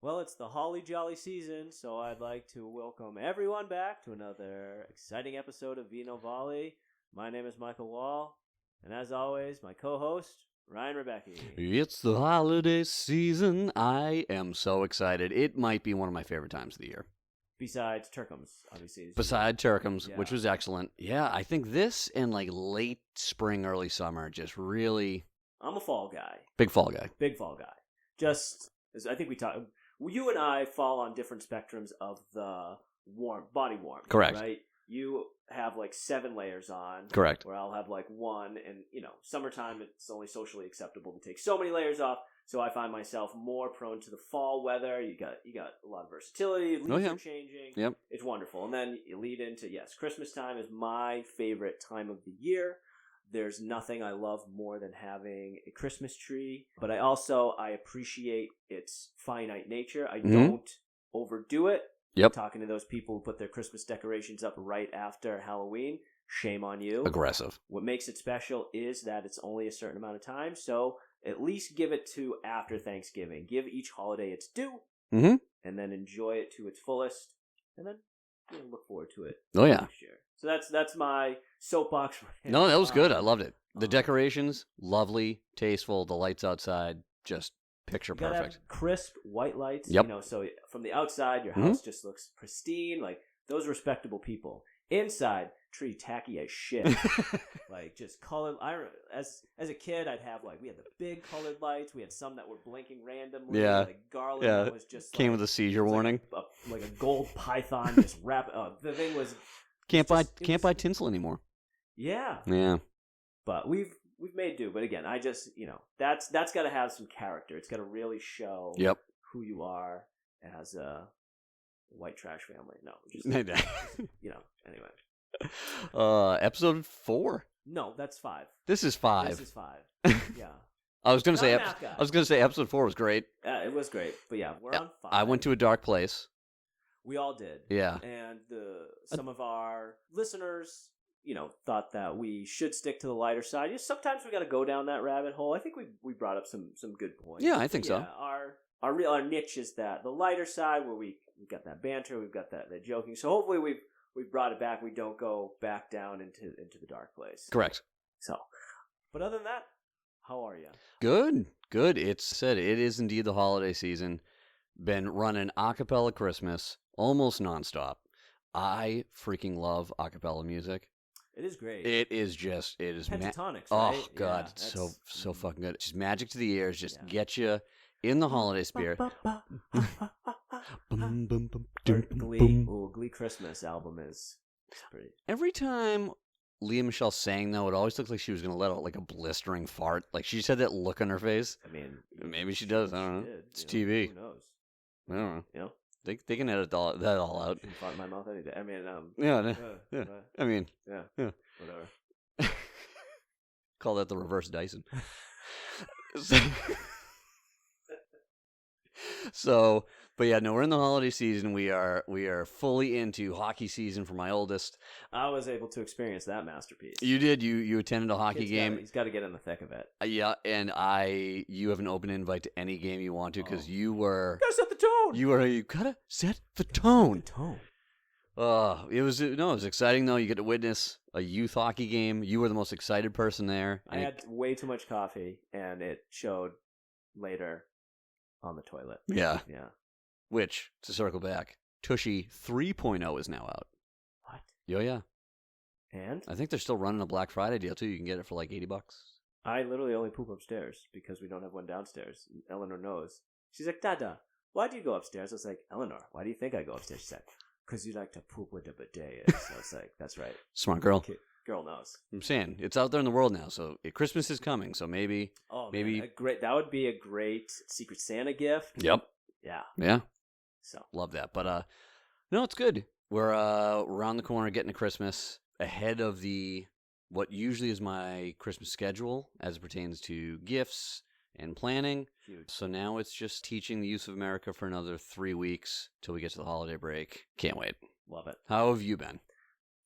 Well, it's the holly jolly season, so I'd like to welcome everyone back to another exciting episode of Vino Volley. My name is Michael Wall, and as always, my co-host, Ryan Rebecki. It's the holiday season. I am so excited. It might be one of my favorite times of the year. Besides Turkums, obviously. Beside Turkums, Yeah. which was excellent. Yeah, I think this and like late spring, early summer, just really I'm a fall guy. big fall guy. Big fall guy. Just, as I think we talked, you and I fall on different spectrums of the body warmth. Correct. Right? You have like 7 layers on. Correct. Where I'll have like 1, and summertime it's only socially acceptable to take so many layers off. So I find myself more prone to the fall weather. You got a lot of versatility. Leaves are changing. Yep. It's wonderful. And then you lead into, Christmas time is my favorite time of the year. There's nothing I love more than having a Christmas tree, but I appreciate its finite nature. I don't overdo it. Yep. Talking to those people who put their Christmas decorations up right after Halloween, shame on you. Aggressive. What makes it special is that it's only a certain amount of time, so at least give it to after Thanksgiving. Give each holiday its due, and then enjoy it to its fullest, and then look forward to it next year. So that's my soapbox. No, that was good. I loved it. The decorations, lovely, tasteful. The lights outside, just picture you gotta perfect. have crisp white lights. Yep. So from the outside, your house just looks pristine. Like those respectable people. Inside, tree tacky as shit. Like just color. As a kid, I'd have we had the big colored lights. We had some that were blinking randomly. Yeah. Like garland that was just came with a seizure warning. Like a gold python just wrap. The thing was Can't buy tinsel anymore. Yeah. Yeah. But we've made do. But again, I just that's got to have some character. It's got to really show who you are as a white trash family. No, just anyway. Episode 4. No, that's 5. This is 5. This is 5. Yeah. I was gonna say episode 4 was great. It was great, but we're on 5. I went to a dark place. We all did. Yeah. And some of our listeners, thought that we should stick to the lighter side. Sometimes we got to go down that rabbit hole. I think we brought up some good points. Yeah, I think so. Our niche is that the lighter side where we've got that banter, we've got that joking. So hopefully we've brought it back. We don't go back down into the dark place. Correct. So, but other than that, how are you? Good. It is indeed the holiday season. Been running acapella Christmas almost nonstop. I freaking love acapella music. It is great. It is Pentatonics, right? Oh god, it's so fucking good. It's just magic to the ears. Just get you in the holiday spirit. Glee Christmas album is pretty. Every time Lea Michele sang, though, it always looked like she was going to let out like a blistering fart. Like she just had that look on her face. I mean, maybe she does. I don't know. It's TV. Who knows? I don't know. They can edit that all out. She can fart in my mouth any day. I mean, I mean, whatever. Call that the reverse Dyson. So, but yeah, no, we're in the holiday season. We are fully into hockey season for my oldest. I was able to experience that masterpiece. You did. You attended a hockey game. He's got to get in the thick of it. Yeah, and you have an open invite to any game you want to because you were. Gotta set the tone. You gotta set the tone. It was exciting though. You get to witness a youth hockey game. You were the most excited person there. I had way too much coffee, and it showed later on the toilet. Yeah. Yeah. Which, to circle back, Tushy 3.0 is now out. What? Yeah. And? I think they're still running a Black Friday deal, too. You can get it for like $80. I literally only poop upstairs because we don't have one downstairs. Eleanor knows. She's like, Dada, why do you go upstairs? I was like, Eleanor, why do you think I go upstairs? She's like, because you like to poop where the bidet is. I was like, that's right. Smart girl. Girl knows. I'm saying, it's out there in the world now, so Christmas is coming, so maybe... Oh, maybe that would be a great Secret Santa gift. Yep. Yeah. So love that. But no, it's good. We're around the corner getting to Christmas ahead of what usually is my Christmas schedule as it pertains to gifts and planning. Huge. So now it's just teaching the use of America for another 3 weeks till we get to the holiday break. Can't wait. Love it. How have you been?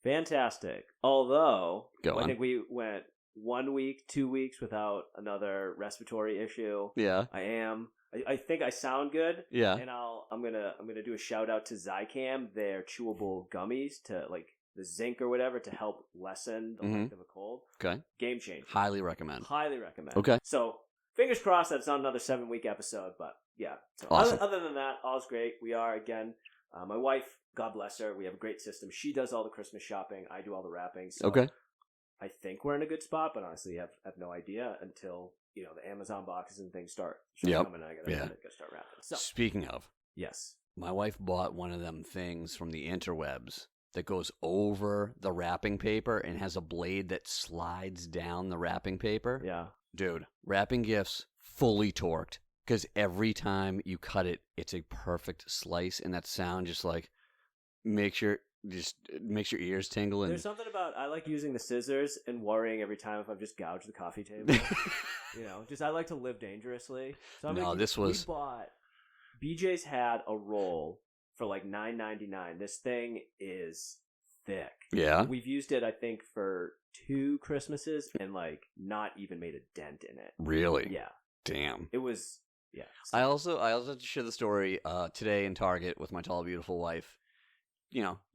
Fantastic. Although I think we went 1 week, 2 weeks without another respiratory issue. Yeah. I am I think I sound good. Yeah. And I'm gonna do a shout out to Zicam, their chewable gummies to like the zinc or whatever to help lessen the length of a cold. Okay. Game changer. Highly recommend. Highly recommend. Okay. So fingers crossed that it's not another 7-week episode, but yeah. So Awesome. other than that, all's great. We are again. My wife, God bless her, we have a great system. She does all the Christmas shopping. I do all the wrapping. So Okay. I think we're in a good spot, but honestly, I have no idea until the Amazon boxes and things start coming. I gotta start wrapping. So speaking of, yes, my wife bought one of them things from the interwebs that goes over the wrapping paper and has a blade that slides down the wrapping paper. Yeah, dude, wrapping gifts fully torqued because every time you cut it, it's a perfect slice, and that sound just like makes your ears tingle. And there's something about I like using the scissors and worrying every time if I've just gouged the coffee table. I like to live dangerously. So we bought BJ's had a roll for like $9.99. This thing is thick. Yeah, we've used it I think for 2 Christmases and like not even made a dent in it. Really? Yeah. Damn. It was. Yeah. So. I also have to share the story today in Target with my tall, beautiful wife.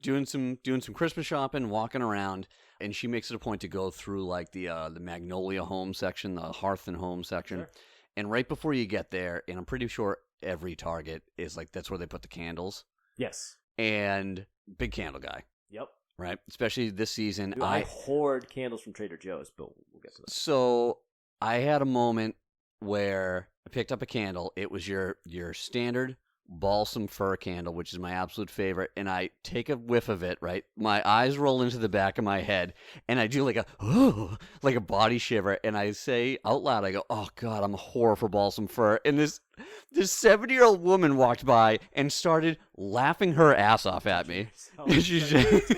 Doing some Christmas shopping, walking around, and she makes it a point to go through like the Magnolia home section, the Hearth and Home section. Sure. And right before you get there, and I'm pretty sure every Target is like that's where they put the candles. Yes. And big candle guy. Yep. Right? Especially this season. Dude, I hoard candles from Trader Joe's, but we'll get to that. So I had a moment where I picked up a candle. It was your standard balsam fir candle, which is my absolute favorite, and I take a whiff of it, right? My eyes roll into the back of my head, and I do like a body shiver, and I say out loud, I go, oh God, I'm a whore for balsam fir. And this 70-year-old woman walked by and started laughing her ass off at me. She's just,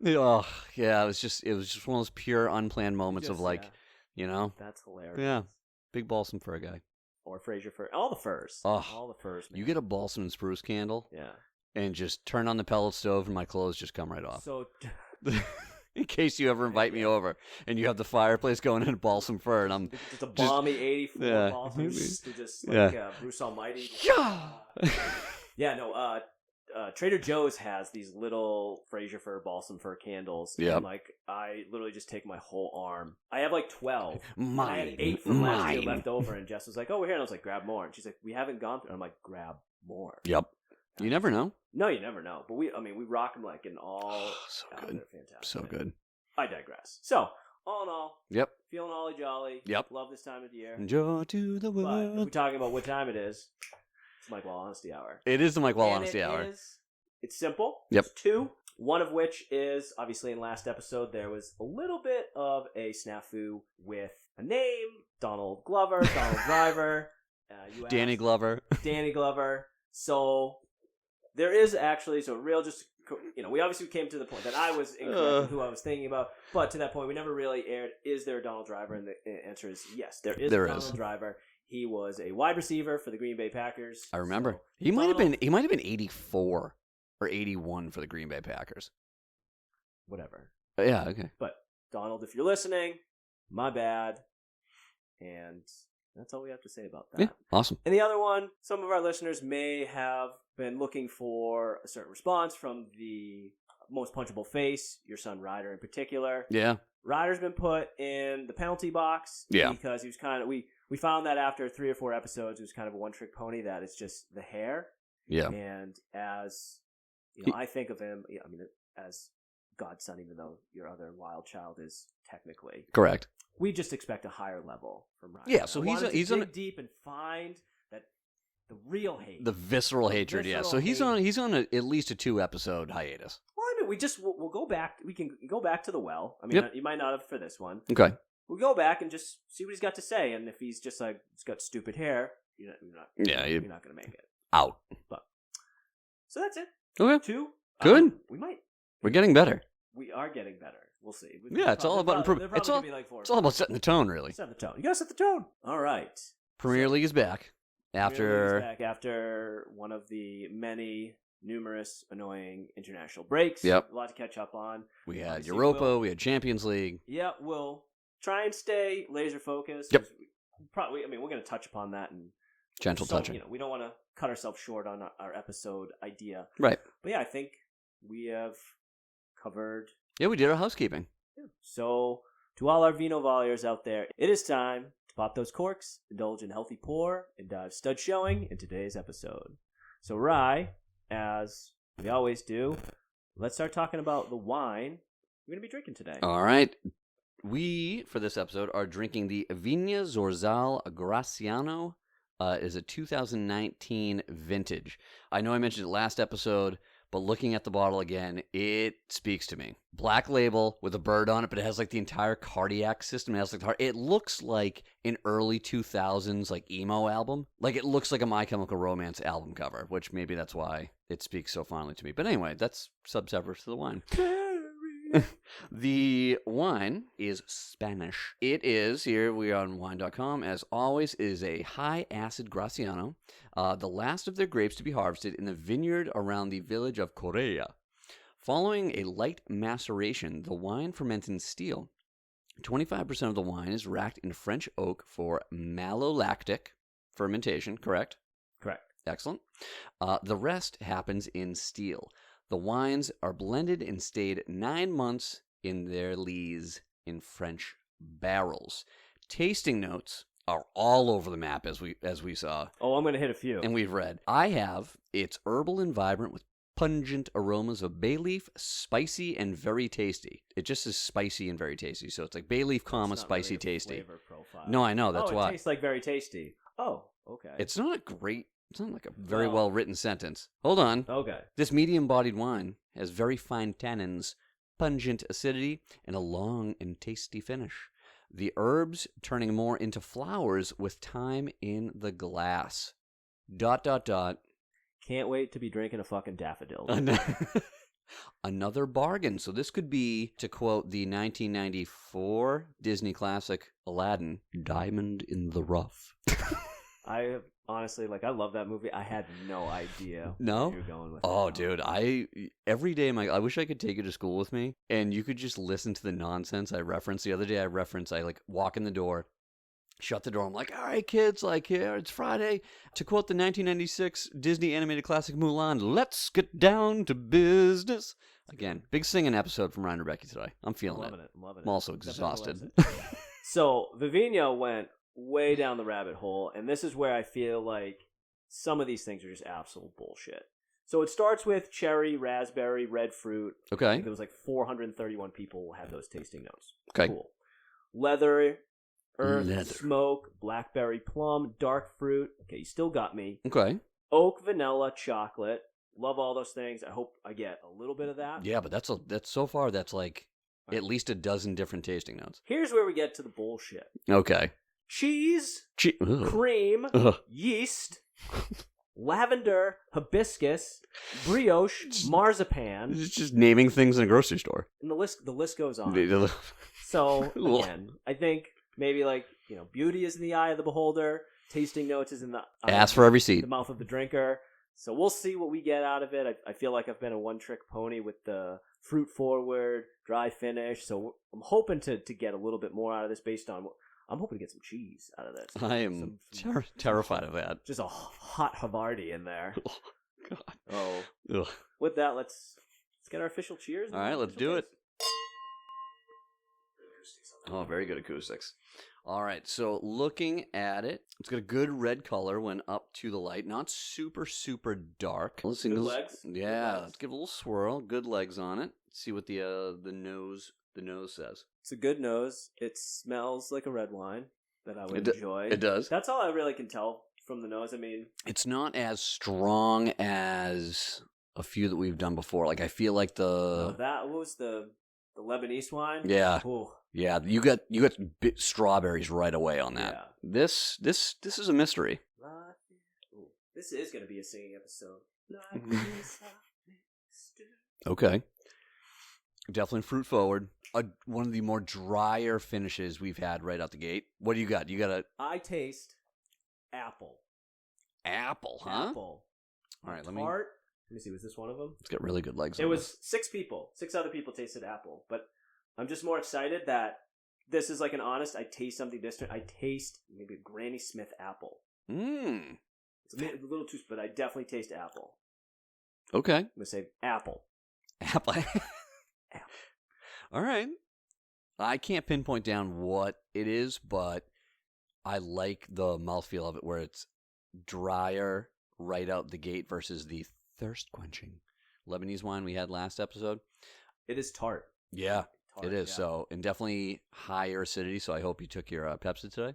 oh yeah, it was just one of those pure unplanned moments of like, that's hilarious. Yeah, big balsam fir guy. Or Fraser fir. All the firs. Oh, all the firs, man. You get a balsam and spruce candle. Yeah. And just turn on the pellet stove and my clothes just come right off. So, in case you ever invite me over and you have the fireplace going in balsam fir and I'm just a balmy 84 balsam. Just like Bruce Almighty. Yeah. Trader Joe's has these little Fraser fir, balsam fir candles. Yeah. And like I literally just take my whole arm. I have like 12. Mine. I had 8 from last year left over, and Jess was like, "Oh, we're here." And I was like, "Grab more." And she's like, "We haven't gone through." And I'm like, "Grab more." Yep. You never know. No, you never know. But we rock them like in all. So good. They're fantastic. So good. I digress. So all in all, yep. Feeling ollie jolly. Yep. Love this time of the year. Enjoy to the world. But if we're talking about what time it is, it's Mike Wall Honesty Hour. It is the Mike Wall Honesty Hour. It's simple. Yep. It's 2. One of which is, obviously in last episode, there was a little bit of a snafu with a name, Donald Glover, Donald Driver. Danny Glover. Danny Glover. So there is actually, we obviously came to the point that I was incorrect in who I was thinking about, but to that point, we never really aired, is there a Donald Driver? And the answer is yes, there is a Donald Driver. He was a wide receiver for the Green Bay Packers. I remember. So he might have been 84 or 81 for the Green Bay Packers. Whatever. Yeah, okay. But Donald, if you're listening, my bad. And that's all we have to say about that. Yeah, awesome. And the other one, some of our listeners may have been looking for a certain response from the most punchable face, your son Ryder in particular. Yeah. Ryder's been put in the penalty box. Yeah. Because he was kind of, we found that after 3 or 4 episodes, it was kind of a one-trick pony, that it's just the hair. Yeah. And as, I think of him, as godson, even though your other wild child is technically correct. We just expect a higher level from Ryder. Yeah, so he's dig deep and find that the real hate, the visceral hatred. Yeah, so he's on at least a 2-episode hiatus. Well, we'll go back. We can go back to the well. You might not have for this one. Okay. We'll go back and just see what he's got to say, and if he's just like he's got stupid hair, you're not going to make it out. But so that's it. Okay. 2. Good. We're getting better. We are getting better. We'll see. It's all about improvement. It's all about setting the tone, really. Set the tone. You got to set the tone. All right. Premier League is back after one of the numerous annoying international breaks. Yep. A lot to catch up on. We had Europa. We had Champions League. Yeah, we'll try and stay laser focused. Yep. We're going to touch upon that in Gentle touching. We don't want to cut ourselves short on our episode idea. Right. But yeah, I think we have covered... Yeah, we did our housekeeping. Yeah. So, to all our Vino Volleyers out there, it is time to pop those corks, indulge in healthy pour, and dive stud showing in today's episode. So, Rye, as we always do, let's start talking about the wine we're going to be drinking today. All right. We, for this episode, are drinking the Vigna Zorzal Graciano. Is a 2019 vintage. I know I mentioned it last episode, but looking at the bottle again, it speaks to me. Black label with a bird on it, but it has like the entire cardiac system. It has like the heart. It looks like an early 2000s like emo album. Like it looks like a My Chemical Romance album cover, which maybe that's why it speaks so fondly to me. But anyway, that's subseparate to the wine. The wine is Spanish. It is, here we are on wine.com, as always, is a high-acid Graciano, the last of their grapes to be harvested in the vineyard around the village of Correa. Following a light maceration, the wine ferments in steel. 25% of the wine is racked in French oak for malolactic fermentation, correct? Correct. Excellent. The rest happens in steel. The wines are blended and stayed 9 months in their lees in French barrels. Tasting notes are all over the map, as we saw. Oh, I'm going to hit a few. And we've read. I have, it's herbal and vibrant with pungent aromas of bay leaf, spicy and very tasty. It just says spicy and very tasty, so it's like bay leaf, spicy, really tasty. Flavor profile. No, I know, that's why. It tastes like very tasty. Oh, okay. It's not like a very well-written sentence. Hold on. Okay. This medium-bodied wine has very fine tannins, pungent acidity, and a long and tasty finish. The herbs turning more into flowers with time in the glass. ... Can't wait to be drinking a fucking daffodil. Another bargain. So this could be, to quote the 1994 Disney classic Aladdin, Diamond in the Rough. I honestly, I love that movie. I had no idea no? where you're going with Oh, that. dude, every day, I wish I could take you to school with me, and you could just listen to the nonsense I reference. The other day, I walk in the door, shut the door, I'm like, all right, kids, here, it's Friday. To quote the 1996 Disney animated classic Mulan, let's get down to business. Again, big singing episode from Ryan and Becky today. I'm feeling it. I'm loving it. I'm also exhausted. So, Vivino went way down the rabbit hole, and this is where I feel like some of these things are just absolute bullshit. So it starts with cherry, raspberry, red fruit. Okay. I think there was 431 people had those tasting notes. Okay. Cool. Leather, earth, smoke, blackberry, plum, dark fruit. Okay, you still got me. Okay. Oak, vanilla, chocolate. Love all those things. I hope I get a little bit of that. Yeah, but that's so far that's at least a dozen different tasting notes. Here's where we get to the bullshit. Okay. Cheese, cream, yeast, lavender, hibiscus, brioche, marzipan. It's just naming things in a grocery store. And the list goes on. So, again, I think maybe beauty is in the eye of the beholder, tasting notes is in the ask for every seed, the mouth of the drinker. So we'll see what we get out of it. I feel like I've been a one-trick pony with the fruit forward, dry finish. So I'm hoping to get a little bit more out of this based on I'm hoping to get some cheese out of this. I am terrified of that. Just a hot Havarti in there. Oh, God. Oh. Ugh. With that, let's get our official cheers. All right, let's do it. Oh, very good acoustics. All right, so looking at it, it's got a good red color when up to the light. Not super, super dark. Good legs? Yeah, let's give it a little swirl. Good legs on it. See what the nose says. It's a good nose. It smells like a red wine that I would enjoy. It does. That's all I really can tell from the nose. I mean, it's not as strong as a few that we've done before. I feel like what was the Lebanese wine? Yeah. Ooh. Yeah, you got strawberries right away on that. Yeah. This is a mystery. Ooh. This is going to be a singing episode. Okay. Definitely fruit forward. One of the more drier finishes we've had right out the gate. What do you got? I taste apple. Apple, huh? Apple. All right, let me see. Was this one of them? It's got really good legs. It was 6 people. 6 other people tasted apple, but I'm just more excited that this is an honest. I taste something different. I taste maybe a Granny Smith apple. It's a little too, but I definitely taste apple. Okay. I'm going to say apple. Apple. All right. I can't pinpoint down what it is, but I like the mouthfeel of it where it's drier right out the gate versus the thirst-quenching Lebanese wine we had last episode. It is tart. Yeah, it is. Yeah. So, and definitely higher acidity, so I hope you took your Pepsi today.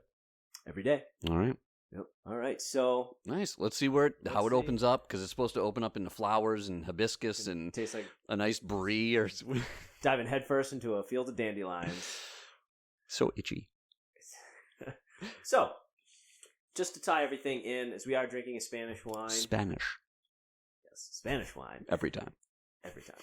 Every day. All right. Yep. All right, so... Nice. Let's see how it opens up, because it's supposed to open up into flowers and hibiscus and tastes like a nice brie or... diving headfirst into a field of dandelions. So itchy. So, just to tie everything in, as we are drinking a Spanish wine... Spanish. Yes, Spanish wine. Every time. Every time.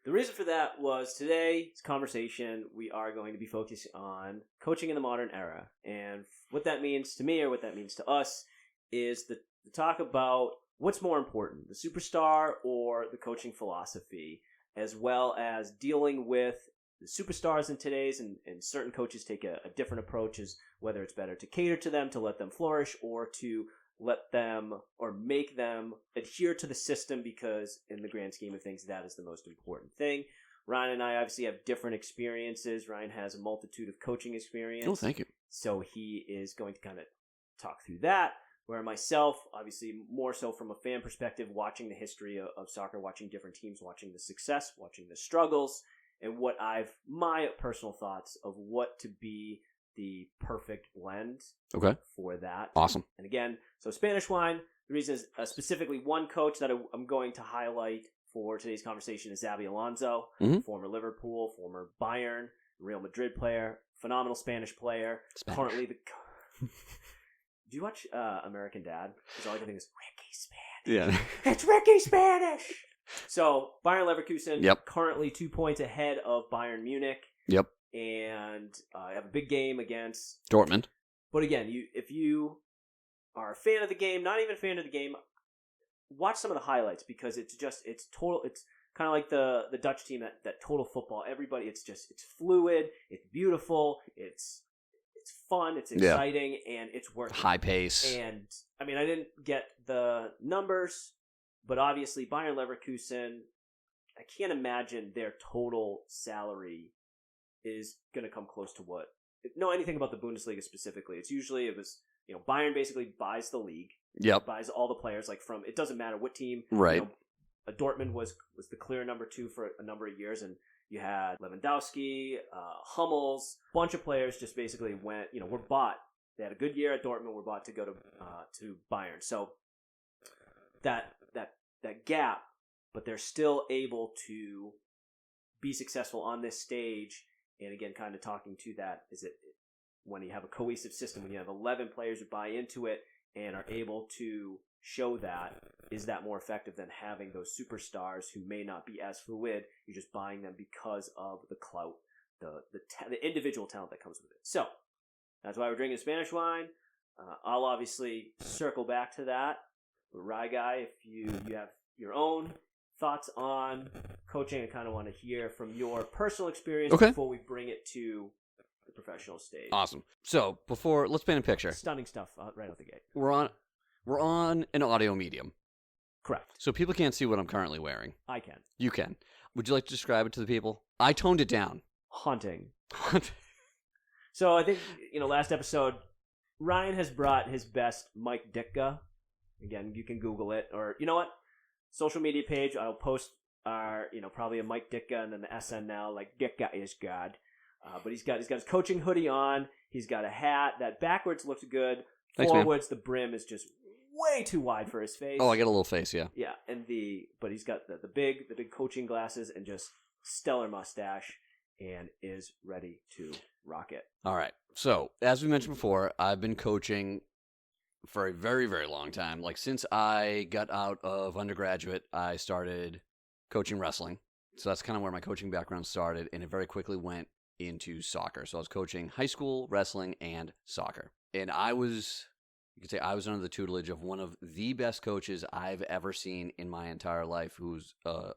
The reason for that was today's conversation, we are going to be focused on coaching in the modern era. And what that means to me, or what that means to us, is to talk about what's more important, the superstar or the coaching philosophy, as well as dealing with the superstars in today's, and certain coaches take a different approach, as whether it's better to cater to them, to let them flourish, or to let them or make them adhere to the system, because in the grand scheme of things, that is the most important thing. Ryan and I obviously have different experiences. Ryan has a multitude of coaching experience. Oh, thank you. So he is going to kind of talk through that, where myself, obviously more so from a fan perspective, watching the history of soccer, watching different teams, watching the success, watching the struggles, and my personal thoughts of what to be the perfect blend for that. Awesome. And again, so Spanish wine, the reason is specifically one coach that I'm going to highlight for today's conversation is Xabi Alonso, former Liverpool, former Bayern, Real Madrid player, phenomenal Spanish player. Spanish. Currently do you watch American Dad? Because all I can think is, Ricky Spanish. Yeah. It's Ricky Spanish! So, Bayern Leverkusen, currently 2 points ahead of Bayern Munich. Yep. And I have a big game against Dortmund. But again, if you are a fan of the game, not even a fan of the game, watch some of the highlights, because it's kind of like the Dutch team, that Total Football. Everybody, it's fluid, it's beautiful, it's fun, it's exciting, and it's worth high pace. And I mean, I didn't get the numbers, but obviously Bayern Leverkusen, I can't imagine their total salary is going to come close to what. Know anything about the Bundesliga specifically? Bayern basically buys the league. Yep. Buys all the players, it doesn't matter what team. Right. Dortmund was the clear number 2 for a number of years, and you had Lewandowski, Hummels, bunch of players just basically went, were bought. They had a good year at Dortmund, were bought to go to Bayern. So that gap, but they're still able to be successful on this stage. And again, kind of talking to that, is it when you have a cohesive system, when you have 11 players who buy into it and are able to show that, is that more effective than having those superstars who may not be as fluid? You're just buying them because of the clout, the individual talent that comes with it. So that's why we're drinking Spanish wine. I'll obviously circle back to that. But Rye Guy, if you have your own thoughts on coaching, I kind of want to hear from your personal experience before we bring it to the professional stage. Awesome. So let's paint a picture. Stunning stuff right out the gate. We're on an audio medium. Correct. So people can't see what I'm currently wearing. I can. You can. Would you like to describe it to the people? I toned it down. Haunting. So I think, last episode, Ryan has brought his best Mike Ditka. Again, you can Google it, or you know what? Social media page, I'll post our, probably a Mike Ditka and then the SNL, Ditka is God. But he's got his coaching hoodie on. He's got a hat. That backwards looks good. Thanks, forwards, man. The brim is just way too wide for his face. Oh, I got a little face, yeah. Yeah, but he's got the big coaching glasses and just stellar mustache, and is ready to rock it. All right. So, as we mentioned before, I've been coaching for a very, very long time. Since I got out of undergraduate, I started coaching wrestling. So that's kind of where my coaching background started, and it very quickly went into soccer. So I was coaching high school wrestling and soccer. And you could say I was under the tutelage of one of the best coaches I've ever seen in my entire life, who's a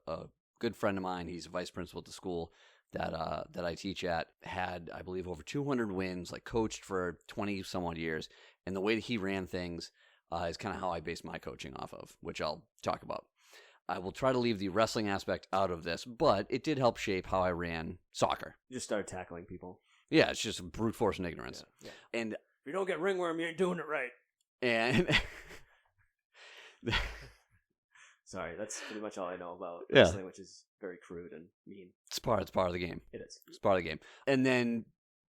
good friend of mine. He's a vice principal at the school that I teach at, had, I believe, over 200 wins, coached for 20 some odd years. And the way that he ran things, is kind of how I base my coaching off of, which I'll talk about. I will try to leave the wrestling aspect out of this, but it did help shape how I ran soccer. You just started tackling people. Yeah, it's just brute force and ignorance. Yeah. And if you don't get ringworm, you ain't doing it right. And sorry, that's pretty much all I know about Yeah. wrestling, which is very crude and mean. It's part of the game. It is. It's part of the game. And then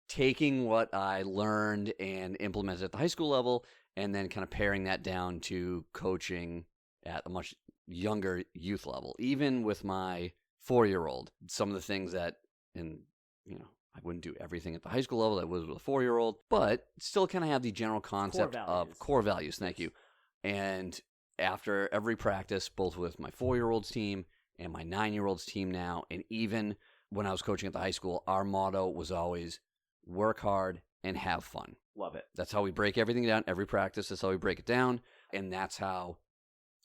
taking what I learned and implemented at the high school level, and then kind of paring that down to coaching at a much younger youth level. Even with my 4-year-old, some of the things that, and I wouldn't do everything at the high school level that was with a 4-year-old, but still kind of have the general concept of core values. Thank you. And after every practice, both with my 4-year-old's team and my 9-year-old's team now, and even when I was coaching at the high school, our motto was always work hard and have fun. Love it. That's how we break everything down. Every practice, that's how we break it down. And that's how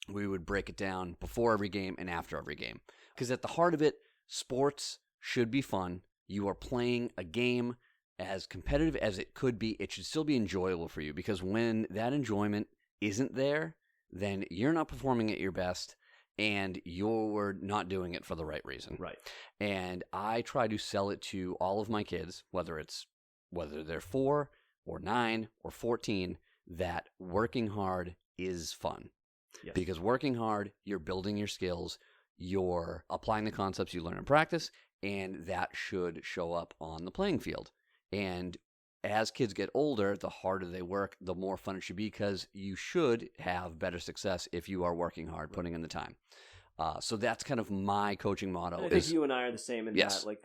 we would break it down before every game and after every game. Because at the heart of it, sports should be fun. You are playing a game as competitive as it could be. It should still be enjoyable for you, because when that enjoyment isn't there, then you're not performing at your best and you're not doing it for the right reason. Right. And I try to sell it to all of my kids, whether they're 4 or 9 or 14, that working hard is fun. Yes. Because working hard, you're building your skills, you're applying the concepts you learn in practice, and that should show up on the playing field. And as kids get older, the harder they work, the more fun it should be, because you should have better success if you are working hard, putting in the time. So that's kind of my coaching motto. And I think you and I are the same in Yes. that, like,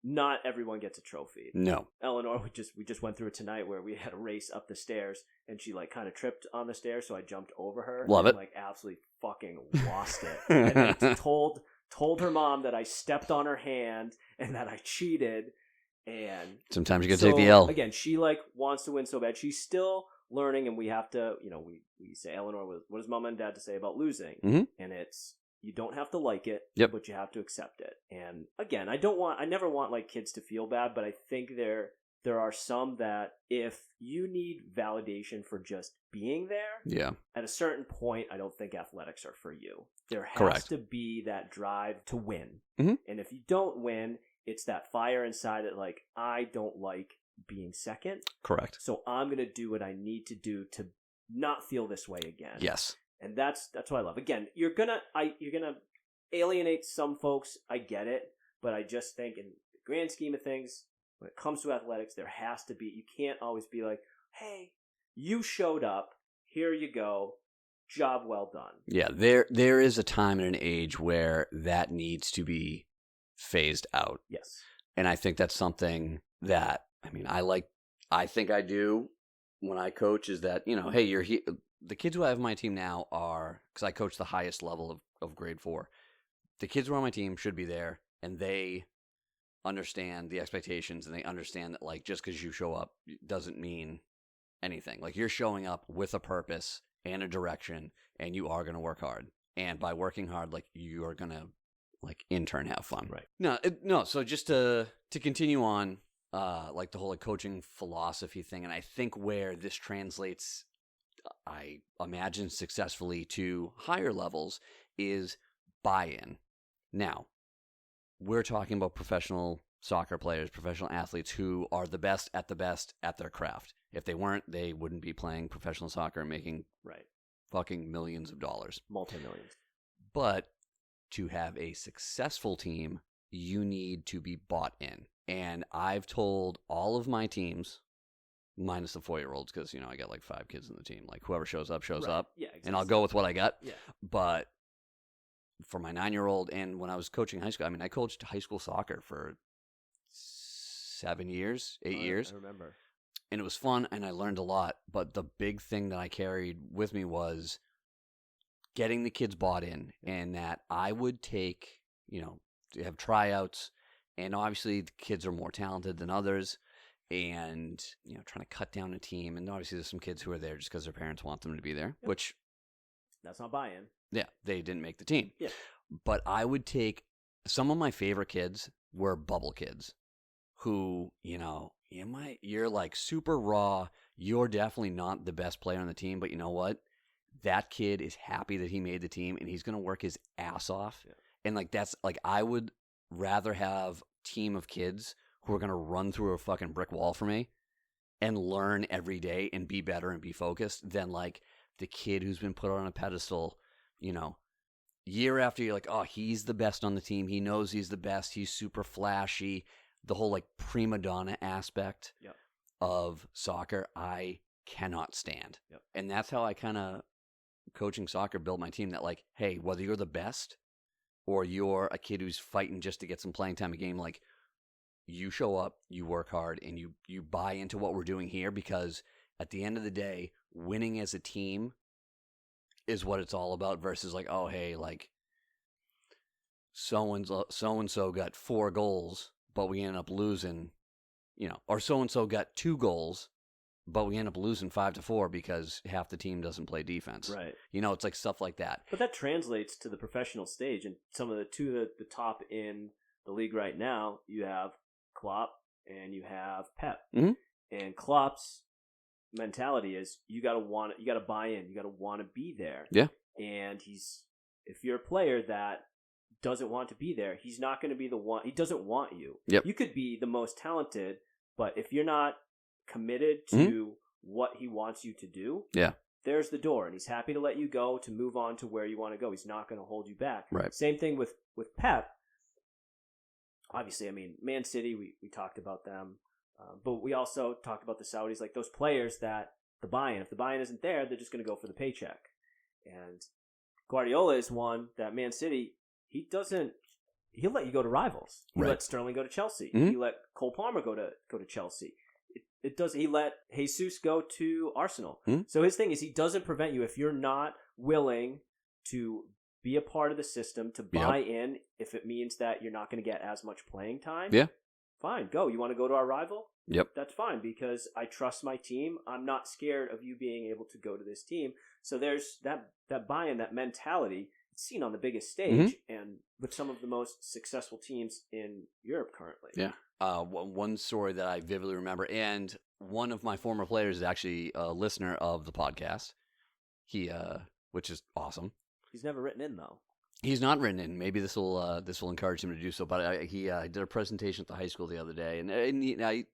not everyone gets a trophy. No. Eleanor, we just went through it tonight where we had a race up the stairs and she like kind of tripped on the stairs, so I jumped over her. Love and, it. Like absolutely fucking lost it. And then told her mom that I stepped on her hand and that I cheated. And Sometimes you got to take the L. Again, she like wants to win so bad. She's still learning, and we have to, we say, Eleanor, what does mom and dad to say about losing? Mm-hmm. And it's, you don't have to like it, Yep. but you have to accept it. And again, I never want like kids to feel bad, but I think there are some that if you need validation for just being there, Yeah. at a certain point, I don't think athletics are for you. There has Correct. to be that drive to win. Mm-hmm. And if you don't win, it's that fire inside that like, I don't like being second. Correct. So I'm going to do what I need to do to not feel this way again. Yes. And that's what I love. Again, you're gonna alienate some folks. I get it, but I just think in the grand scheme of things, when it comes to athletics, there has to be. You can't always be like, "Hey, you showed up. Here you go. Job well done." Yeah, there is a time and an age where that needs to be phased out. Yes. And I think that's something that, I think I do when I coach, is that, hey, you're here. The kids who I have on my team now are, because I coach the highest level of grade 4, the kids who are on my team should be there, and they understand the expectations, and they understand that, like, just because you show up doesn't mean anything. Like, you're showing up with a purpose and a direction, and you are going to work hard. And by working hard, like, you are going to, like, in turn have fun. Right. No. So just to continue on, like the whole like coaching philosophy thing, and I think where this translates, I imagine successfully to higher levels, is buy-in. Now, we're talking about professional soccer players, professional athletes who are the best at their craft. If they weren't, they wouldn't be playing professional soccer and making fucking millions of dollars. Multi-millions. But to have a successful team, you need to be bought in. And I've told all of my teams, minus the 4-year-olds, because, I got like 5 kids in the team. Like, whoever shows up, shows up. Yeah, exactly. And I'll go with what I got. Yeah. But for my 9-year-old, and when I was coaching high school, I coached high school soccer for 7 years, 8 years. I remember. And it was fun, and I learned a lot. But the big thing that I carried with me was getting the kids bought in, and that I would take, to have tryouts. And obviously, the kids are more talented than others. And, trying to cut down a team. And obviously, there's some kids who are there just because their parents want them to be there, which... That's not buy-in. Yeah, they didn't make the team. Yeah. But I would take... Some of my favorite kids were bubble kids who, you're like super raw. you're definitely not the best player on the team, but you know what? That kid is happy that he made the team, and he's going to work his ass off. Yeah. And like that's like I would rather have a team of kids who are going to run through a fucking brick wall for me and learn every day and be better and be focused than like the kid who's been put on a pedestal, you know, year after year, like, oh, he's the best on the team. He knows he's the best. He's super flashy. The whole like prima donna aspect of soccer, I cannot stand. Yep. And that's how I kind of, coaching soccer, build my team that like, hey, whether you're the best or you're a kid who's fighting just to get some playing time a game, like you show up, you work hard, and you buy into what we're doing here, because at the end of the day, winning as a team is what it's all about versus like, oh, hey, like so-and-so got 4 goals, but we ended up losing, you know, or so-and-so got 2 goals, but we end up losing 5-4 because half the team doesn't play defense. Right. You know, it's like stuff like that. But that translates to the professional stage, and some of the top in the league right now, you have Klopp and you have Pep. Mm-hmm. And Klopp's mentality is you got to buy in, you got to want to be there. Yeah. And if you're a player that doesn't want to be there, he's not going to be the one. He doesn't want you. Yep. You could be the most talented, but if you're not committed to what he wants you to do, there's the door, and he's happy to let you go to move on to where you want to go. He's not going to hold you back. Right. Same thing with Pep. Obviously, I mean, Man City, we talked about them, but we also talked about the Saudis, like those players that the buy-in. If the buy-in isn't there, they're just going to go for the paycheck. And Guardiola is one that Man City, he'll let you go to rivals. He let Sterling go to Chelsea. Mm-hmm. He let Cole Palmer go to Chelsea. He let Jesus go to Arsenal. Mm-hmm. So his thing is he doesn't prevent you if you're not willing to be a part of the system, to buy in. If it means that you're not going to get as much playing time, fine, go. You want to go to our rival? Yep. That's fine, because I trust my team. I'm not scared of you being able to go to this team. So there's that buy-in, that mentality. It's seen on the biggest stage and with some of the most successful teams in Europe currently. Yeah. One story that I vividly remember, and one of my former players is actually a listener of the podcast. Which is awesome. He's never written in, though. He's not written in. Maybe this will encourage him to do so. But he did a presentation at the high school the other day, and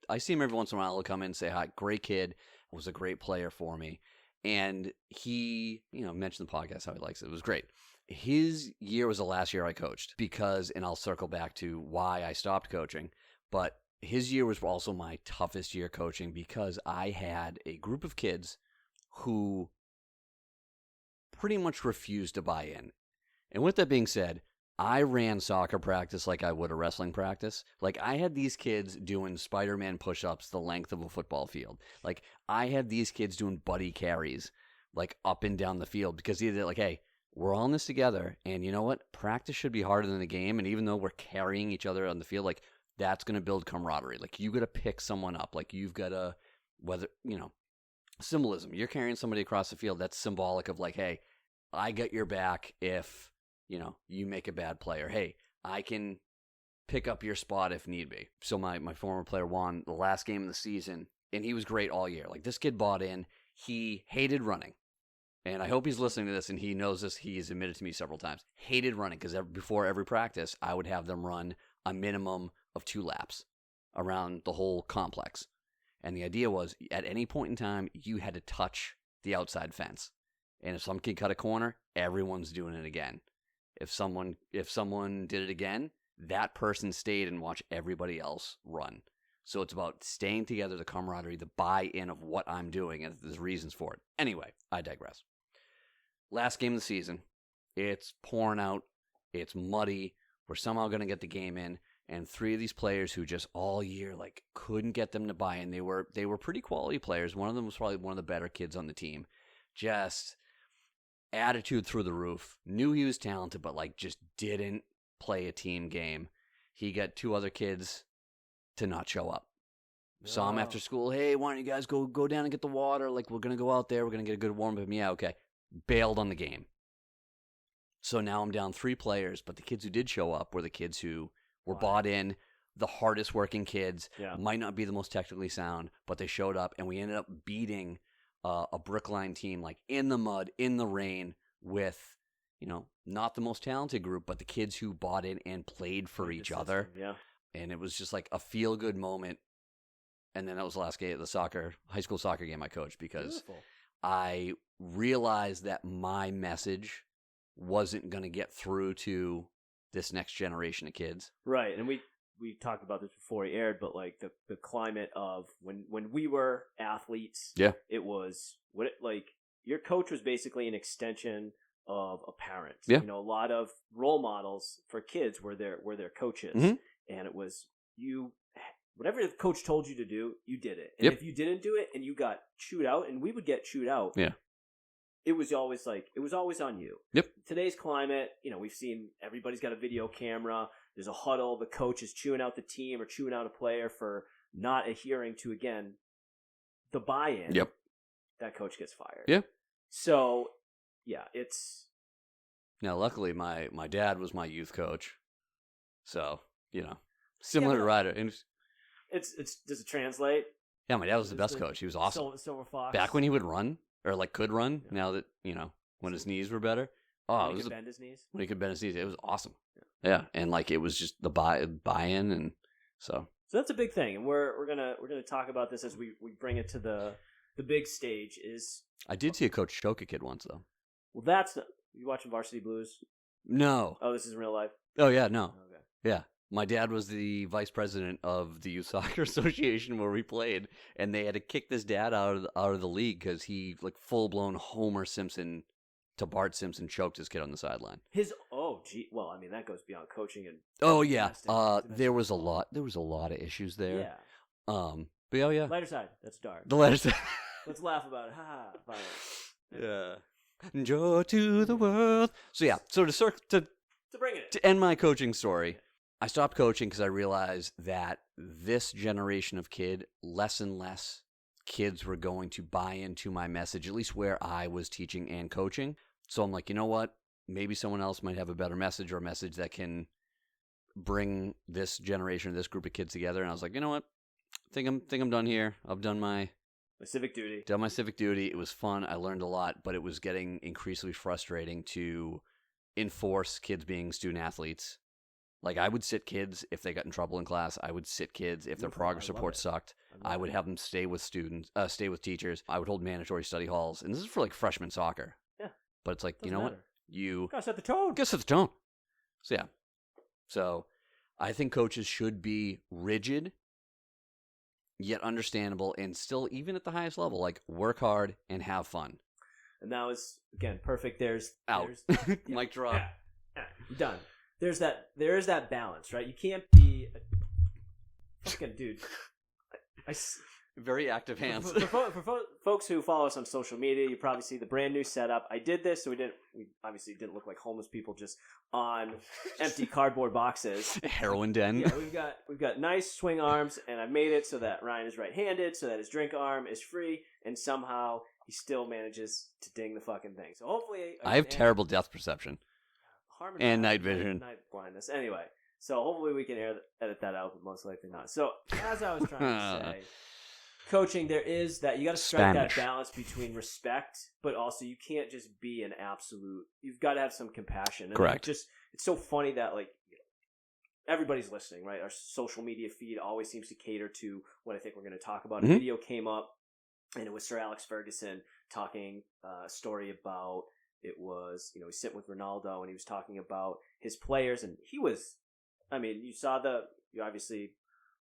I see him every once in a while. He'll come in and say hi. Great kid, was a great player for me, and he mentioned the podcast, how he likes it. It was great. His year was the last year I coached because, and I'll circle back to why I stopped coaching, but his year was also my toughest year coaching because I had a group of kids who pretty much refused to buy in. And with that being said, I ran soccer practice like I would a wrestling practice. Like, I had these kids doing Spider-Man push-ups the length of a football field. Like, I had these kids doing buddy carries, like, up and down the field because they're like, hey, we're all in this together, and you know what? Practice should be harder than the game, and even though we're carrying each other on the field, like, that's going to build camaraderie. Like, you got to pick someone up. Like, you've got to, symbolism. You're carrying somebody across the field. That's symbolic of like, hey, I got your back if, you make a bad play. Or, hey, I can pick up your spot if need be. So my former player won the last game of the season, and he was great all year. Like, this kid bought in. He hated running. And I hope he's listening to this and he knows this. He's admitted to me several times. Hated running because before every practice, I would have them run a minimum of 2 laps around the whole complex. And the idea was at any point in time, you had to touch the outside fence. And if some kid cut a corner, everyone's doing it again. If someone did it again, that person stayed and watched everybody else run. So it's about staying together, the camaraderie, the buy-in of what I'm doing, and there's reasons for it. Anyway, I digress. Last game of the season, it's pouring out, it's muddy, we're somehow going to get the game in, and 3 of these players who just all year like couldn't get them to buy in. They were pretty quality players. One of them was probably one of the better kids on the team. Just attitude through the roof. Knew he was talented, but like just didn't play a team game. He got 2 other kids to not show up. Saw him after school. Hey, why don't you guys go down and get the water? Like, we're going to go out there. We're going to get a good warm-up. Yeah, okay. Bailed on the game. So now I'm down 3 players, but the kids who did show up were the kids who were bought in, the hardest working kids, Yeah. might not be the most technically sound, but they showed up, and we ended up beating a Brookline team, like in the mud, in the rain, with, not the most talented group, but the kids who bought in and played for each other. Yeah. And it was just like a feel-good moment. And then that was the last game of the high school soccer game I coached, because Beautiful. I realized that my message wasn't going to get through to this next generation of kids. Right. And we talked about this before it aired, but like the climate of when we were athletes, Yeah. it was your coach was basically an extension of a parent. Yeah. A lot of role models for kids were their coaches. Mm-hmm. And it was whatever the coach told you to do, you did it. And Yep. if you didn't do it and you got chewed out, and we would get chewed out, Yeah. it was always on you. Yep. Today's climate, we've seen everybody's got a video camera. There's a huddle. The coach is chewing out the team or chewing out a player for not adhering to, again, the buy-in. Yep. That coach gets fired. Yeah. So, yeah, it's... Now, luckily, my dad was my youth coach. So, similar to Ryder. And It's does it translate? yeah, my dad was the best coach. He was awesome. Silver Fox. Back when he would run, or like could run, now that, when his knees were better. Oh, When he could bend his knees. when he could bend his knees. It was awesome. Yeah. And like it was just the buy-in, and so. So that's a big thing, and we're gonna talk about this as we bring it to the big stage. Is I did see a coach choke a kid once, though. well, that's you watching Varsity Blues? No. Oh, this is in real life. Oh, yeah, no. Okay. Yeah. My dad was the vice president of the Youth Soccer Association where we played, and they had to kick this dad out of the league because he, like, full-blown Homer Simpson to Bart Simpson, choked his kid on the sideline. Well, I mean, that goes beyond coaching and... Oh, yeah. domestic There was a lot of issues there. Yeah. But yeah. Lighter side, that's dark. The letters. Let's laugh about it. Ha ha. Yeah. Joy to the world. So yeah, so to bring it. to end my coaching story, I stopped coaching because I realized that this generation of kid, less and less kids were going to buy into my message, at least where I was teaching and coaching. So I'm like, you know what? Maybe someone else might have a better message, or a message that can bring this generation, this group of kids together. And I was like, you know what? Think I'm done here. I've done my civic duty. Done my civic duty. It was fun. I learned a lot, but it was getting increasingly frustrating to enforce kids being student athletes. Like, I would sit kids if they got in trouble in class. I would sit kids if their progress report sucked. I would have them stay with teachers. I would hold mandatory study halls. And this is for, like, freshman soccer. Yeah. But it's like, Doesn't you know matter. what? You gotta set the tone. gotta set the tone. So, yeah. So, I think coaches should be rigid, yet understandable, and still, even at the highest level, like, work hard and have fun. And that was, again, perfect. There's Out. yeah. Mic drop. Yeah. Done. There is that balance, right? You can't be a fucking dude. Very active hands. For folks who follow us on social media, you probably see the brand new setup. I did this, so we obviously didn't look like homeless people just on empty cardboard boxes. Heroin den. Yeah, we've got nice swing arms, and I've made it so that Ryan is right-handed, so that his drink arm is free, and somehow he still manages to ding the fucking thing. So hopefully, I have terrible depth perception and night vision, night blindness. Anyway, so hopefully we can edit that out, but most likely not. So as I was trying to say. Coaching, there is that you got to strike that balance between respect, but also you can't just be an absolute. You've got to have some compassion. And correct. It's so funny that everybody's listening, right? Our social media feed always seems to cater to what I think we're going to talk about. Mm-hmm. A video came up, and it was Sir Alex Ferguson talking a story about it was he's sitting with Ronaldo, and he was talking about his players, and he was, I mean, you obviously.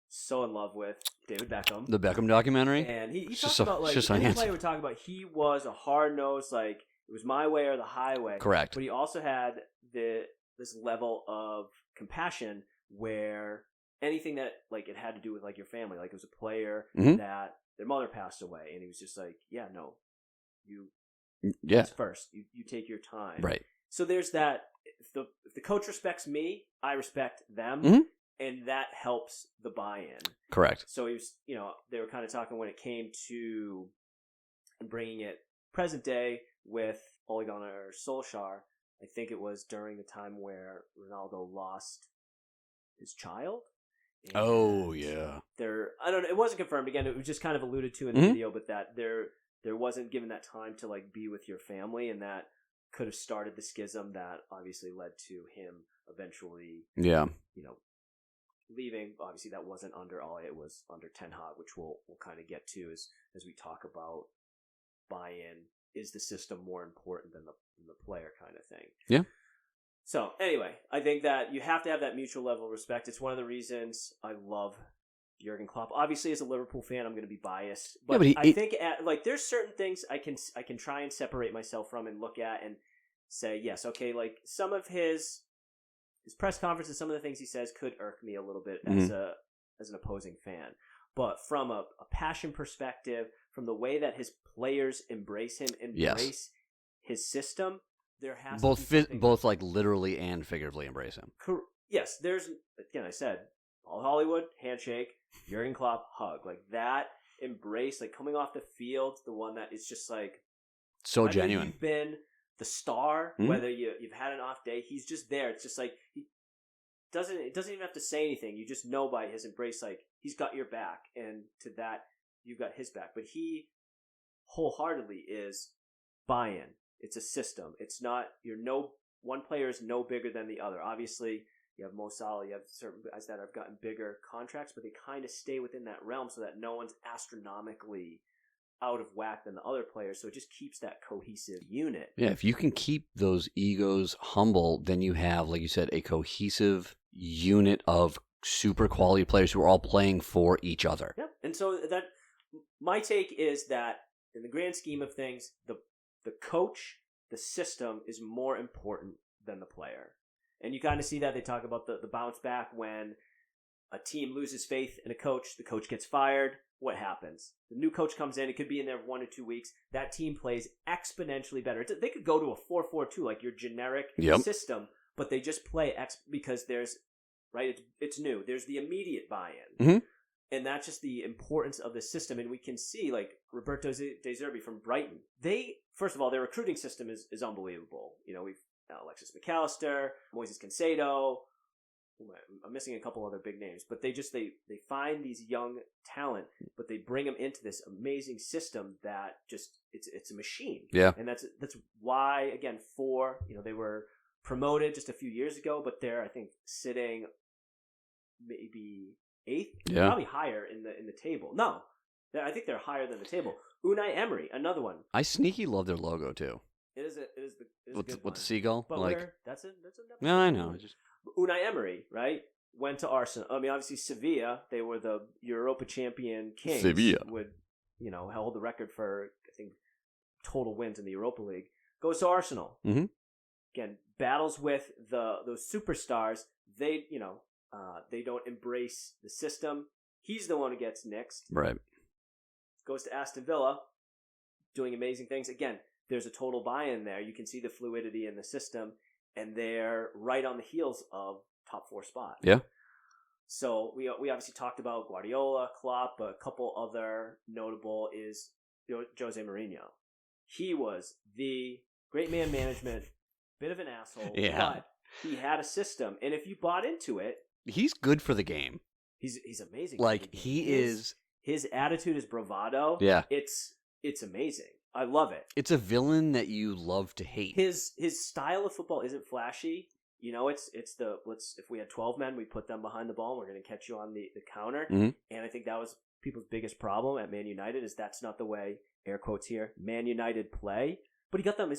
So in love with David Beckham. The Beckham documentary. And he talked about, any player would talk about, he was a hard-nosed, it was my way or the highway. Correct. But he also had this level of compassion where anything that, it had to do with, your family, it was a player that their mother passed away, and he was just like, yeah, no, that's first. You take your time. Right. So there's that, if the coach respects me, I respect them. Mm-hmm. And that helps the buy-in. Correct. So he was, they were kind of talking when it came to bringing it present day with Ole Gunnar Solskjaer. I think it was during the time where Ronaldo lost his child, Oh yeah. I don't know. It wasn't confirmed. Again, it was just kind of alluded to in the video, but that there wasn't given that time to like be with your family, and that could have started the schism that obviously led to him eventually. Yeah. Leaving. Obviously, that wasn't under Ole. It was under Ten Hag, which we'll kind of get to as we talk about buy-in. Is the system more important than the player kind of thing? Yeah. So anyway, I think that you have to have that mutual level of respect. It's one of the reasons I love Jurgen Klopp. Obviously, as a Liverpool fan, I'm going to be biased, but I think there's certain things I can try and separate myself from and look at and say, yes, okay, like some of his press conferences, some of the things he says could irk me a little bit as an opposing fan. But from a passion perspective, from the way that his players embrace him, his system, there has to be both like literally and figuratively embrace him. Yes, there's, again, I said, Paul Hollywood, handshake, Jurgen Klopp, hug. Like that embrace, like coming off the field, the one that is just like so genuine. You've been the star, whether you've had an off day, he's just there. It's just like he doesn't even have to say anything. You just know by his embrace, like he's got your back, and to that you've got his back. But he wholeheartedly is buy-in. It's a system. It's not one player is no bigger than the other. Obviously, you have Mo Salah, you have certain guys that have gotten bigger contracts, but they kind of stay within that realm so that no one's astronomically out of whack than the other players. So it just keeps that cohesive unit. Yeah, if you can keep those egos humble, then you have, like you said, a cohesive unit of super quality players who are all playing for each other. Yeah, and so that my take is that in the grand scheme of things, the coach, the system is more important than the player. And you kind of see that. They talk about the bounce back when a team loses faith in a coach, the coach gets fired. What happens? The new coach comes in. It could be in there 1 or 2 weeks. That team plays exponentially better. They could go to a 4-4-2, like your generic system, but they just play because there's, right, it's new. There's the immediate buy-in. Mm-hmm. And that's just the importance of the system. And we can see, like, Roberto De Zerbi from Brighton. First of all, their recruiting system is unbelievable. We've Alexis McAllister, Moises Caicedo. I'm missing a couple other big names. But they find these young talent, but they bring them into this amazing system that just, it's a machine. Yeah. And that's why, again, they were promoted just a few years ago, but they're, I think, sitting maybe 8th, probably higher in the table. No, I think they're higher than the table. Unai Emery, another one. I sneaky love their logo too. It is with the seagull. But like that's a no, I know. Unai Emery, right? Went to Arsenal. I mean, obviously Sevilla. They were the Europa champion kings. Sevilla would held the record for, I think, total wins in the Europa League. Goes to Arsenal. Mm-hmm. Again, battles with those superstars. They don't embrace the system. He's the one who gets nixed. Right. Goes to Aston Villa, doing amazing things. Again, there's a total buy-in there. You can see the fluidity in the system, and they're right on the heels of top 4 spot. Yeah. So we obviously talked about Guardiola, Klopp, but a couple other notable is Jose Mourinho. He was the great man management, bit of an asshole, but he had a system, and if you bought into it, he's good for the game. He's amazing. Like his attitude is bravado. Yeah, it's amazing. I love it. It's a villain that you love to hate. His style of football isn't flashy. If we had 12 men, we put them behind the ball, and we're going to catch you on the counter. Mm-hmm. And I think that was people's biggest problem at Man United, is that's not the way, air quotes here, Man United play. But he got them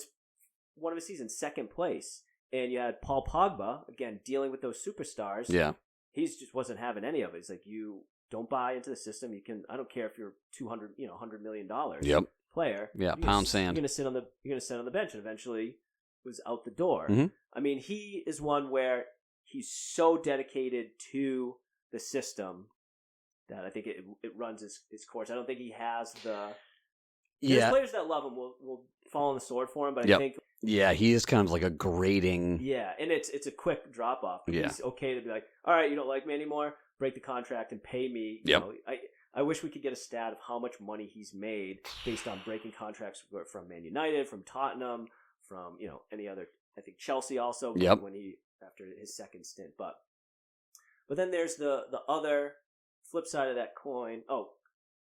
one of his seasons, 2nd place. And you had Paul Pogba, again, dealing with those superstars. Yeah. He just wasn't having any of it. It's like, you don't buy into the system. I don't care if you're $100 million player. Yeah, pound sand. You're going to sit on the bench, and eventually was out the door. Mm-hmm. I mean, he is one where he's so dedicated to the system that I think it runs his course. I don't think he has There's players that love him will fall on the sword for him, but I think... Yeah, he is kind of like a grating... Yeah, and it's a quick drop-off. Yeah. He's okay to be like, all right, you don't like me anymore? Break the contract and pay me. I wish we could get a stat of how much money he's made based on breaking contracts from Man United, from Tottenham, from any other. I think Chelsea also when he after his 2nd stint. But But then there's the other flip side of that coin. Oh,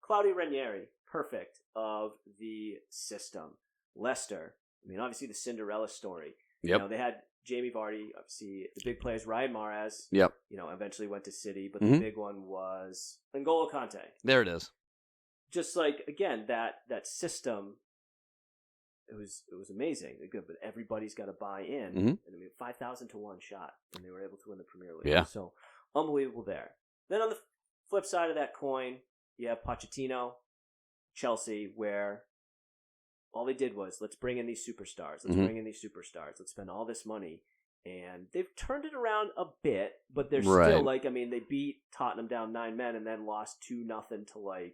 Claudio Ranieri, perfect of the system. Leicester, I mean, obviously the Cinderella story. Yep. They had Jamie Vardy, obviously the big players, Ryan Mahrez. Yep. Eventually went to City, but the big one was N'Golo Kante. There it is. Just like, again, that system, it was amazing. Good, but everybody's got to buy in. Mm-hmm. And I mean, 5,000 to 1 shot, and they were able to win the Premier League. Yeah. So unbelievable there. Then on the flip side of that coin, you have Pochettino, Chelsea, where all they did was, let's bring in these superstars. Let's spend all this money. And they've turned it around a bit, but they're still they beat Tottenham down 9 men and then lost 2-0 to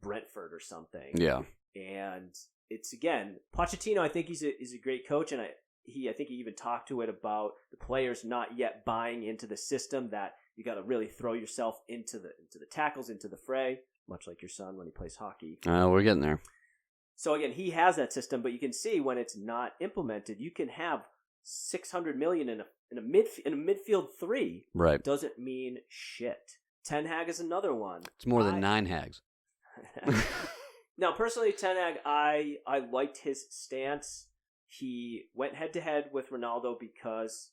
Brentford or something. Yeah. And it's, again, Pochettino, I think he's a great coach, and I think he even talked to it about the players not yet buying into the system, that you got to really throw yourself into the tackles, into the fray, much like your son when he plays hockey. We're getting there. So again, he has that system, but you can see when it's not implemented, you can have $600 million in a midfield 3. Right. Doesn't mean shit. Ten Hag is another one. It's more than 9 Hags. Now, personally, Ten Hag, I liked his stance. He went head to head with Ronaldo because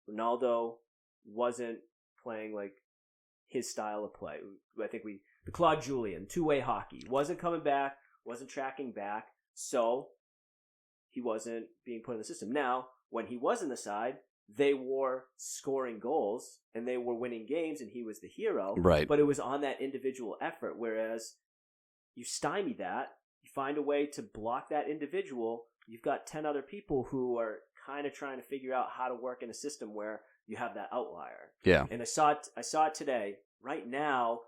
Ronaldo wasn't playing his style of play. I think the Claude Julien, 2-way hockey, wasn't coming back, wasn't tracking back, so he wasn't being put in the system. Now, when he was in the side, they were scoring goals and they were winning games, and he was the hero. Right. But it was on that individual effort, whereas you stymie that, you find a way to block that individual, you've got 10 other people who are kind of trying to figure out how to work in a system where you have that outlier. Yeah. And I saw it today. Right now,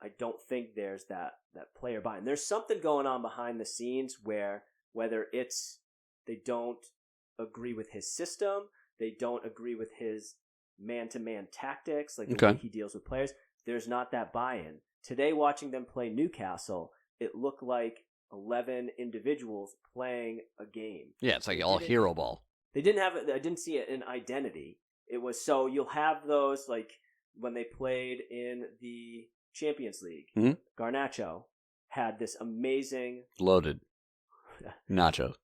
I don't think there's that player buy-in. There's something going on behind the scenes where, whether it's they don't agree with his system, they don't agree with his man-to-man tactics, the way he deals with players, there's not that buy-in. Today, watching them play Newcastle, it looked like 11 individuals playing a game. Yeah, it's all hero ball. They didn't have I didn't see it an identity. It was, so you'll have those, when they played in the Champions League, Garnacho had this amazing... Loaded. Nachos.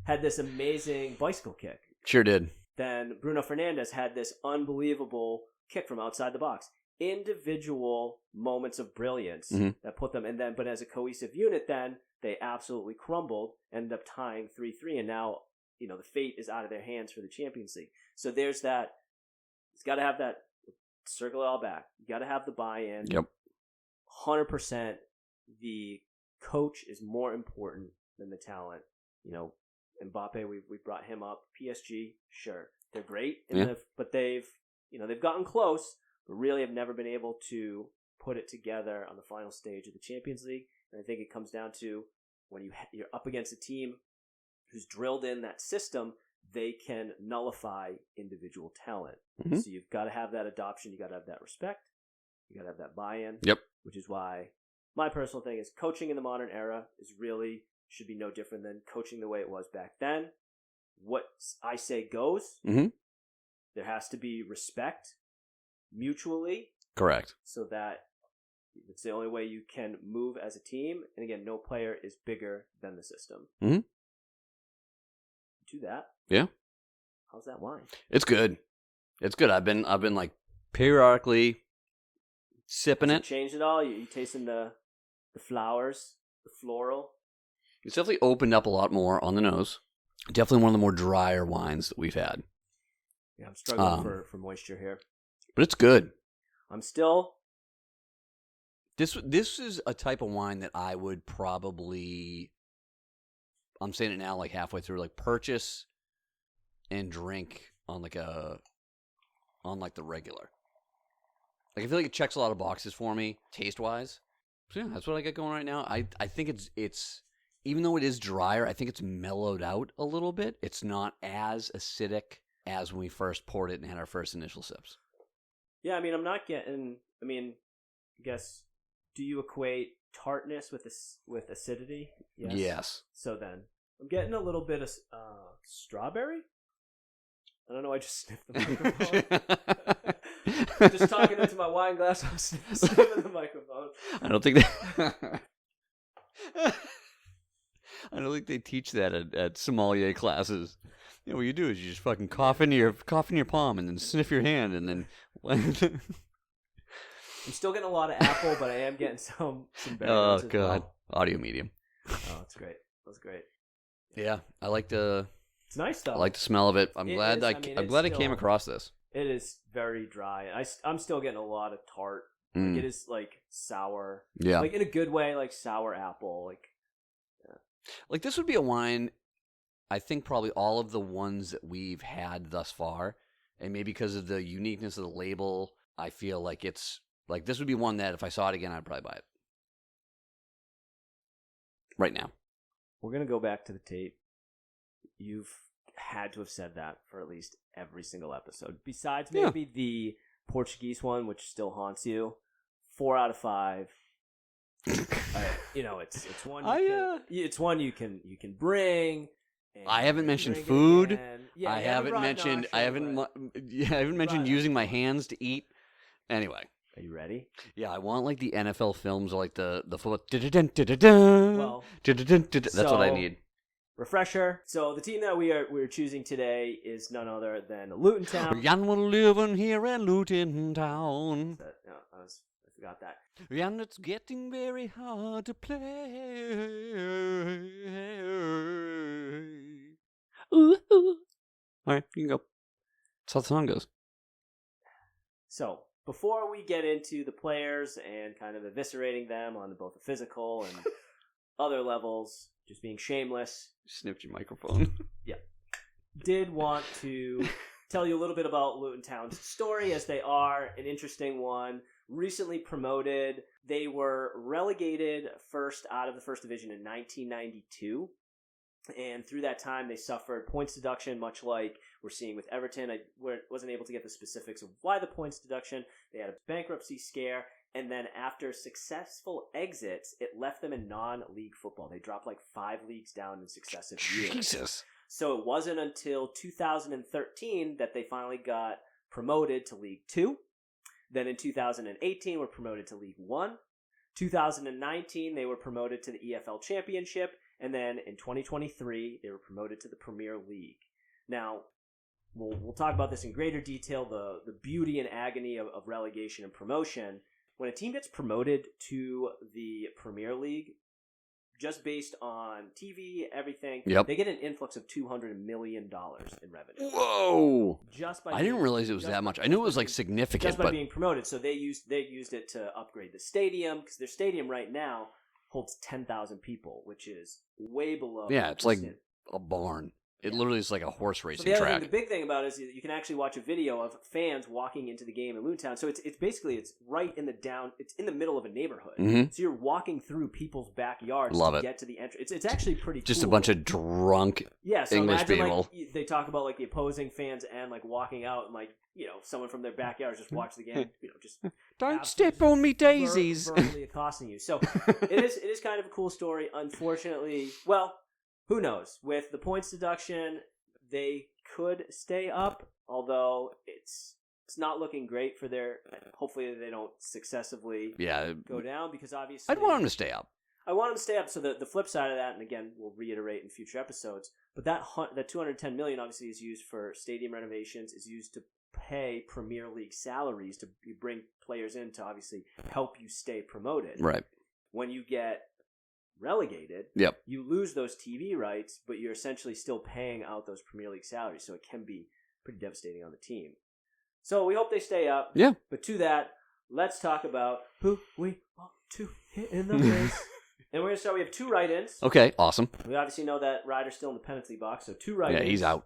Had this amazing bicycle kick. Sure did. Then Bruno Fernandes had this unbelievable kick from outside the box. Individual moments of brilliance that put them, but as a cohesive unit, then they absolutely crumbled, ended up tying 3-3, and now, the fate is out of their hands for the Champions League. So there's that. It's got to have that, circle it all back. You got to have the buy-in. Yep. 100%. The coach is more important than the talent. Mbappe, we brought him up. PSG, sure, they're great, but they've gotten close, but really have never been able to put it together on the final stage of the Champions League. And I think it comes down to, when you're up against a team who's drilled in that system, they can nullify individual talent. Mm-hmm. So you've got to have that adoption. You got to have that respect. You got to have that buy-in. Yep. Which is why my personal thing is, coaching in the modern era should be no different than coaching the way it was back then. What I say goes. Mm-hmm. There has to be respect mutually. Correct. So that it's the only way you can move as a team. And again, no player is bigger than the system. Mm-hmm. Do that. Yeah. How's that wine? It's good. It's good. I've been periodically sipping it. Changed it all? You tasting the flowers, the floral? It's definitely opened up a lot more on the nose. Definitely one of the more drier wines that we've had. Yeah, I'm struggling for moisture here. But it's good. I'm still... This is a type of wine that I would probably... I'm saying it now halfway through, purchase and drink on the regular. I feel like it checks a lot of boxes for me, taste-wise. So yeah, that's what I got going right now. I think it's even though it is drier, I think it's mellowed out a little bit. It's not as acidic as when we first poured it and had our first initial sips. Yeah, I'm not getting... I guess, do you equate tartness with acidity? Yes. So then, I'm getting a little bit of strawberry. I don't know. I just sniffed the microphone. Just talking into my wine glass. I'm sniffing the microphone. I don't think I don't think they teach that at sommelier classes. You know what you do is you just fucking cough in your palm and then sniff your hand and then. I'm still getting a lot of apple, but I am getting some berries. Oh as god, well. audio medium. Oh, that's great. That's great. Yeah, I like the. It's nice though. I like the smell of it. I'm It glad. is. I'm glad I came across this. It is very dry. I'm still getting a lot of tart. Mm. Like, it is like sour. Yeah, Like in a good way, like sour apple. like this would be a wine. I think probably all of the ones that we've had thus far, and maybe because of the uniqueness of the label, I feel like it's like this would be one that if I saw it again, I'd probably buy it. Right now. We're going to go back to the tape. You've had to have said that for at least every single episode. Besides maybe the Portuguese one, which still haunts you. 4 out of 5. It's one. It's one you can bring. I haven't mentioned food. Yeah, I haven't mentioned. I haven't mentioned using my hands to eat. Anyway. Are you ready? Yeah, I want like the NFL films or like the football. Well, that's what I need. Refresher. So the team that we're choosing today is none other than Luton Town. Jan will living here in Luton Town. I forgot that. And it's getting very hard to play. Ooh. All right, you can go. That's how the song goes. So, before we get into the players and kind of eviscerating them on both the physical and other levels, just being shameless. You sniffed your microphone. Yeah. Did want to tell you a little bit about Luton Town's story, as they are an interesting one. Recently promoted. They were relegated first out of the first division in 1992. And through that time, they suffered points deduction, much like we're seeing with Everton. I wasn't able to get the specifics of why the points deduction. They had a bankruptcy scare. And then after successful exits, it left them in non-league football. They dropped like 5 leagues down in successive years. Jesus. So it wasn't until 2013 that they finally got promoted to League 2. Then in 2018, were promoted to League 1. 2019, they were promoted to the EFL Championship. And then in 2023, they were promoted to the Premier League. Now, we'll talk about this in greater detail, the beauty and agony of relegation and promotion. When a team gets promoted to the Premier League, just based on TV, everything, they get an influx of $200 million in revenue. Whoa! Just by I didn't realize it was that much. I knew it was like significant, just by being promoted. So they used it to upgrade the stadium, because their stadium right now holds 10,000 people, which is way below. Yeah, it's like a barn. It literally is like a horse racing track. The big thing about it is you can actually watch a video of fans walking into the game in Luton Town. So it's basically right in it's in the middle of a neighborhood. Mm-hmm. So you're walking through people's backyards to get to the entrance. It's actually pretty cool. Just a bunch of drunk so English people. Like, they talk about like the opposing fans and like walking out and like, someone from their backyard just watch the game, just don't step on me daisies. Verbally accosting you. So it is kind of a cool story. Unfortunately, well, who knows? With the points deduction, they could stay up, although it's not looking great for their. Hopefully, they don't successively go down, because obviously I'd want them to stay up. I want them to stay up. So the flip side of that, and again, we'll reiterate in future episodes, but that $210 million obviously is used for stadium renovations, is used to pay Premier League salaries, to bring players in to obviously help you stay promoted. Right. When you get relegated, you lose those TV rights, but you're essentially still paying out those Premier League salaries, so it can be pretty devastating on the team. So we hope they stay up. Yeah. But to that, let's talk about who we want to hit in the face. And we're going to start. We have 2 write-ins. Okay, awesome. We obviously know that Ryder's still in the penalty box, so 2 write-ins. Yeah, he's out.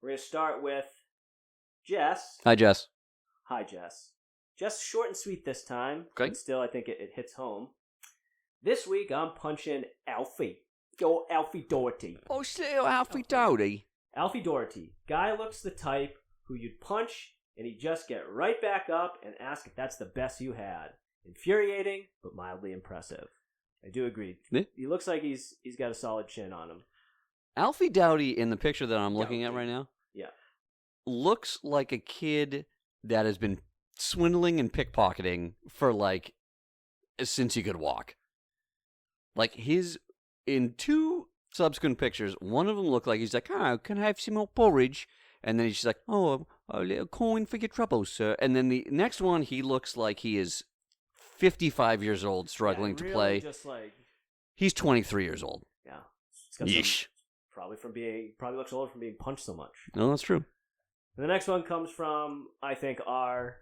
We're going to start with Jess. Hi, Jess. Hi, Jess. Jess, short and sweet this time. Okay. But still, I think it hits home. This week, I'm punching Alfie. Go Alfie Doherty. Oh, still Alfie Doherty. Alfie Doherty. Guy looks the type who you'd punch, and he'd just get right back up and ask if that's the best you had. Infuriating, but mildly impressive. I do agree. Yeah. He looks like he's got a solid chin on him. Alfie Doughty in the picture that I'm looking at right now. looks like a kid that has been swindling and pickpocketing for like since he could walk. Like in 2 subsequent pictures, one of them looked like he's like, "Oh, can I have some more porridge?" And then he's like, "Oh, a little coin for your troubles, sir." And then the next one, he looks like he is 55 years old, struggling to play. Just like He's 23 years old. yeah, Yeesh. Probably looks older from being punched so much. No, that's true. And the next one comes from, I think, our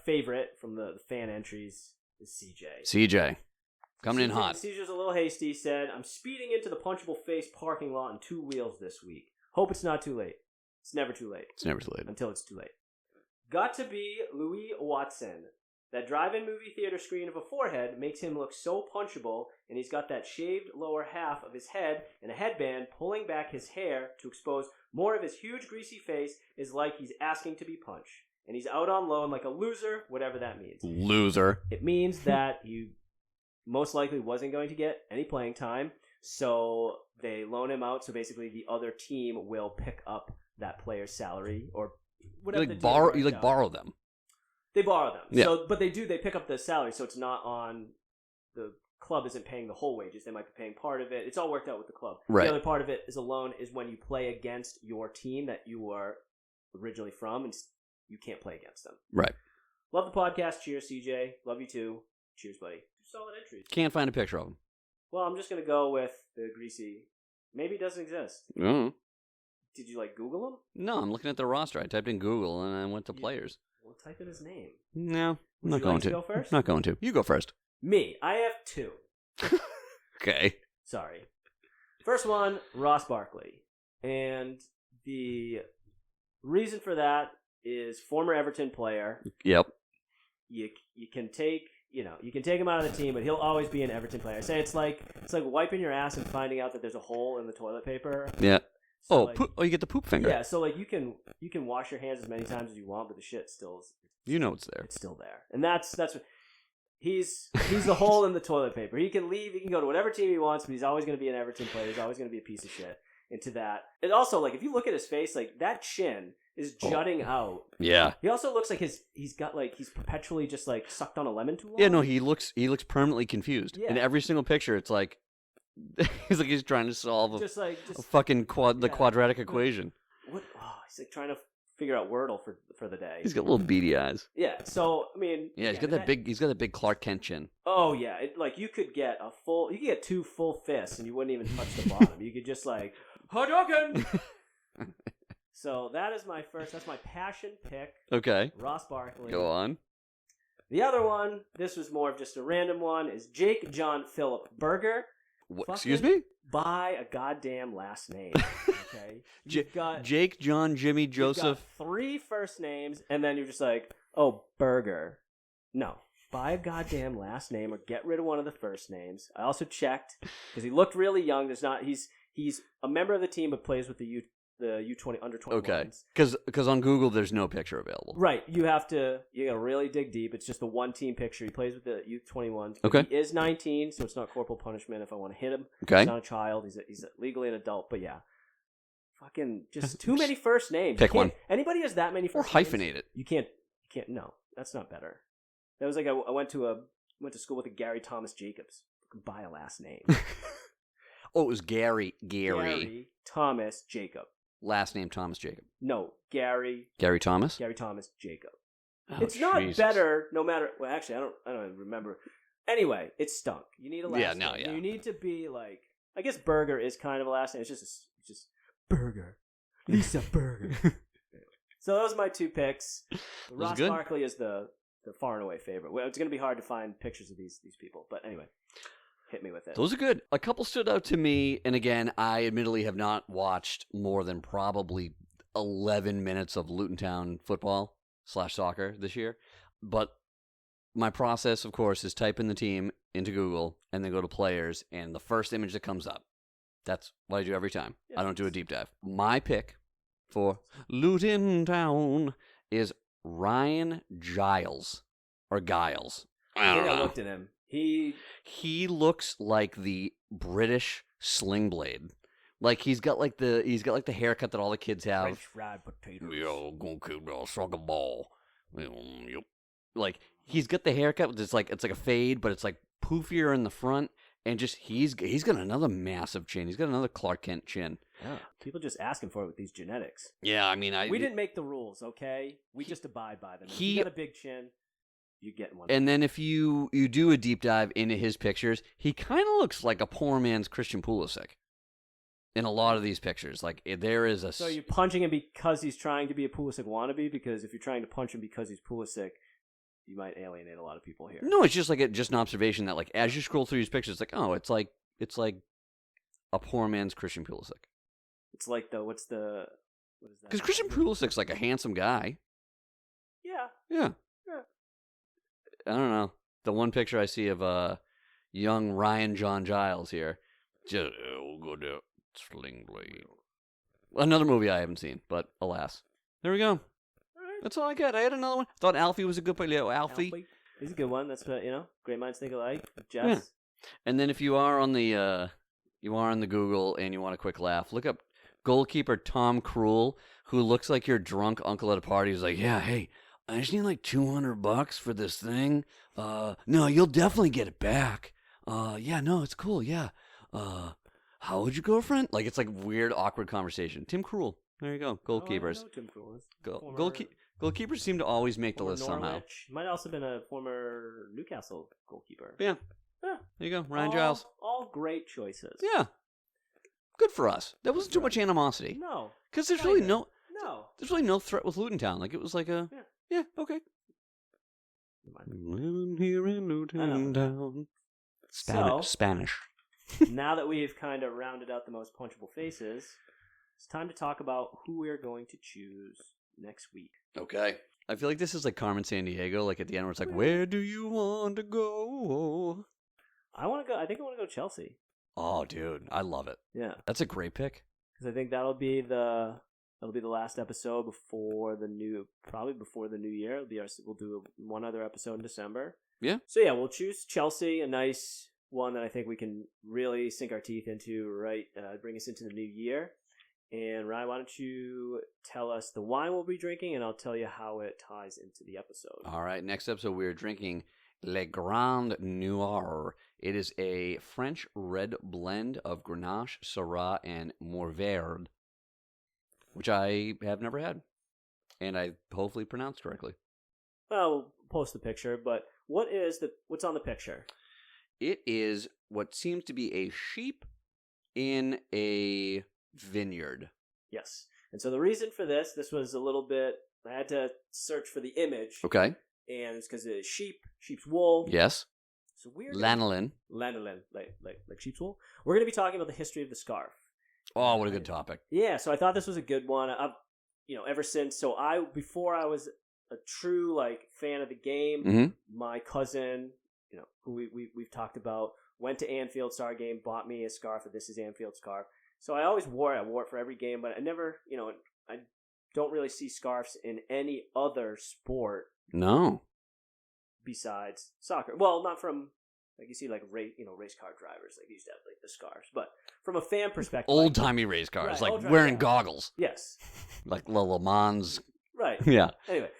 favorite from the fan entries is CJ. CJ. Coming in hot. CJ's a little hasty. He said, "I'm speeding into the punchable face parking lot on 2 wheels this week. Hope it's not too late. It's never too late. It's never too late. Until it's too late. Got to be Louis Watson. That drive-in movie theater screen of a forehead makes him look so punchable, and he's got that shaved lower half of his head and a headband pulling back his hair to expose more of his huge greasy face is like he's asking to be punched. And he's out on loan like a loser, whatever that means. Loser. It means that he most likely wasn't going to get any playing time, so they loan him out, so basically the other team will pick up that player's salary or whatever. You borrow them. They borrow them. Yeah. So, but they pick up the salary, so it's not on the club isn't paying the whole wages. They might be paying part of it. It's all worked out with the club. Right. The other part of it is a loan is when you play against your team that you are originally from, and you can't play against them. Right. Love the podcast. Cheers, CJ. Love you too. Cheers, buddy. 2 solid entries. Can't find a picture of him. Well, I'm just going to go with the greasy. Maybe it doesn't exist. Mm. Did you, Google him? No, I'm looking at the roster. I typed in Google and I went to players. Well, type in his name. No, I'm not Would you going like to to. go first? Not going to. You go first. Me. I have 2. Okay. Sorry. First one, Ross Barkley. And the reason for that is former Everton player. Yep. You can take him out of the team, but he'll always be an Everton player. I say it's like wiping your ass and finding out that there's a hole in the toilet paper. Yeah. So you get the poop finger. Yeah, so you can wash your hands as many times as you want, but the shit still is. You know it's there. It's still there, and that's what he's the hole in the toilet paper. He can leave. He can go to whatever team he wants, but he's always going to be an Everton player. He's always going to be a piece of shit. Into that, and also if you look at his face, that chin is jutting out. Yeah. He also looks like he's perpetually just sucked on a lemon too long. Yeah, no, he looks permanently confused. Yeah. In every single picture, it's like he's trying to solve a fucking the quadratic equation. What? Oh, he's trying to figure out Wordle for the day. He's got little beady eyes. Yeah. So I mean. Yeah, he's got that big Clark Kent chin. Oh yeah, you could get 2 full fists and you wouldn't even touch the bottom. You could just Hadouken. So that's my passion pick. Okay. Ross Barkley. Go on. The other one, this was more of just a random one, is Jake John Philip Berger. Excuse me? Buy a goddamn last name. Okay. Jake, John, Jimmy, Joseph. You've got 3 first names, and then you're just Berger. No. Buy a goddamn last name or get rid of one of the first names. I also checked because he looked really young. He's a member of the team but plays with the U20 under 21s. Okay. Because on Google there's no picture available. Right. You gotta really dig deep. It's just the one team picture. He plays with the U21s. Okay. He is 19, so it's not corporal punishment if I want to hit him. Okay. He's not a child. He's legally an adult. But yeah. Fucking just too many first names. Pick one. Anybody has that many first names? Or hyphenate names, it. You can't no. That's not better. That was I went to school with a Gary Thomas Jacobs. Buy a last name. Oh, it was Gary Thomas Jacob. Last name Thomas Jacob. No, Gary Thomas? Gary Thomas Jacob. Oh, it's not better no matter. Well, actually, I don't even remember. Anyway, it stunk. You need a last name. Yeah. You need to be I guess Berger is kind of a last name. It's just Berger. Lisa Berger. So those are my 2 picks. Ross Barkley is the far and away favorite. Well, it's going to be hard to find pictures of these people, but anyway. Hit me with it. Those are good. A couple stood out to me, and again, I admittedly have not watched more than probably 11 minutes of Luton Town football / soccer this year. But my process, of course, is type in the team into Google and then go to players, and the first image that comes up. That's what I do every time. I don't do a deep dive. My pick for Luton Town is Ryan Giles. Or Giles. I don't know. I looked at him. He looks like the British Sling Blade Like he's got like the haircut that all the kids have. French fried potatoes. Yo, gonna kill the soccer ball. Yep. Like he's got the haircut. It's like a fade, but it's like poofier in the front, and just he's got another massive chin. He's got another Clark Kent chin. Yeah, people just asking for it with these genetics. Yeah, I mean, we didn't make the rules, okay? We just abide by them. If you got a big chin, you get one. And then if you do a deep dive into his pictures, he kind of looks like a poor man's Christian Pulisic. In a lot of these pictures, like there is a. So you're punching him because he's trying to be a Pulisic wannabe? Because if you're trying to punch him because he's Pulisic, you might alienate a lot of people here. No, it's just like just an observation that like as you scroll through these pictures, it's like it's like a poor man's Christian Pulisic. It's like what is that? Because Christian Pulisic's like a handsome guy. Yeah. I don't know. The one picture I see of young Ryan John Giles here, just we'll go to Sling Blade. Another movie I haven't seen, but alas, there we go. All right. That's all I got. I had another one. Thought Alfie was a good play. Alfie. He's a good one. That's great minds think alike. Jess. Yeah. And then if you are on the Google and you want a quick laugh, look up goalkeeper Tom Krul, who looks like your drunk uncle at a party. He's like, yeah, hey, I just need like $200 for this thing. No, you'll definitely get it back. Yeah, no, it's cool. Yeah. How old's your girlfriend? Like it's like weird, awkward conversation. Tim Krul. There you go. Goalkeepers. I know Tim Krul. Goalkeepers seem to always make the list Norwich. somehow. Might also been a former Newcastle goalkeeper. Yeah. Yeah. There you go. Ryan Giles. All great choices. Yeah. Good for us. That wasn't too much animosity. No. Because there's really No. there's really no threat with Luton Town. Like it was like yeah, okay. Living here in Luton Town. Spanish. Now that we've kind of rounded out the most punchable faces, it's time to talk about who we are going to choose next week. Okay. I feel like this is like Carmen Sandiego, like at the end where it's like, where do you want to go? I want to go. I think I want to go Chelsea. Oh, dude, I love it. Yeah, that's a great pick. Because I think that'll be the last episode before the new year. We'll do one other episode in December. Yeah. So yeah, we'll choose Chelsea, a nice one that I think we can really sink our teeth into, right? Bring us into the new year. And Ryan, why don't you tell us the wine we'll be drinking, and I'll tell you how it ties into the episode. All right, next episode we're drinking Le Grand Noir. It is a French red blend of Grenache, Syrah, and Mourvèdre, which I have never had, and I hopefully pronounced correctly. Well, we'll post the picture, but what's on the picture? It is what seems to be a sheep in a vineyard. Yes. And so the reason for this was a little bit, I had to search for the image. Okay. And it's because it's sheep's wool. Yes. So we're lanolin, like sheep's wool. We're going to be talking about the history of the scarf. Oh, what a good topic. Yeah, so I thought this was a good one. I've, ever since, before I was a true fan of the game, my cousin, who we've talked about, went to Anfield, saw a game, bought me a scarf, and this is Anfield scarf. So I always wore it. I wore it for every game, but I never, I don't really see scarves in any other sport. No. Besides soccer. Well, not from, you see race car drivers, used to have the scarves. But from a fan perspective. Old-timey race cars, wearing goggles. Yes. Like Le Mans. Right. Yeah. Anyway.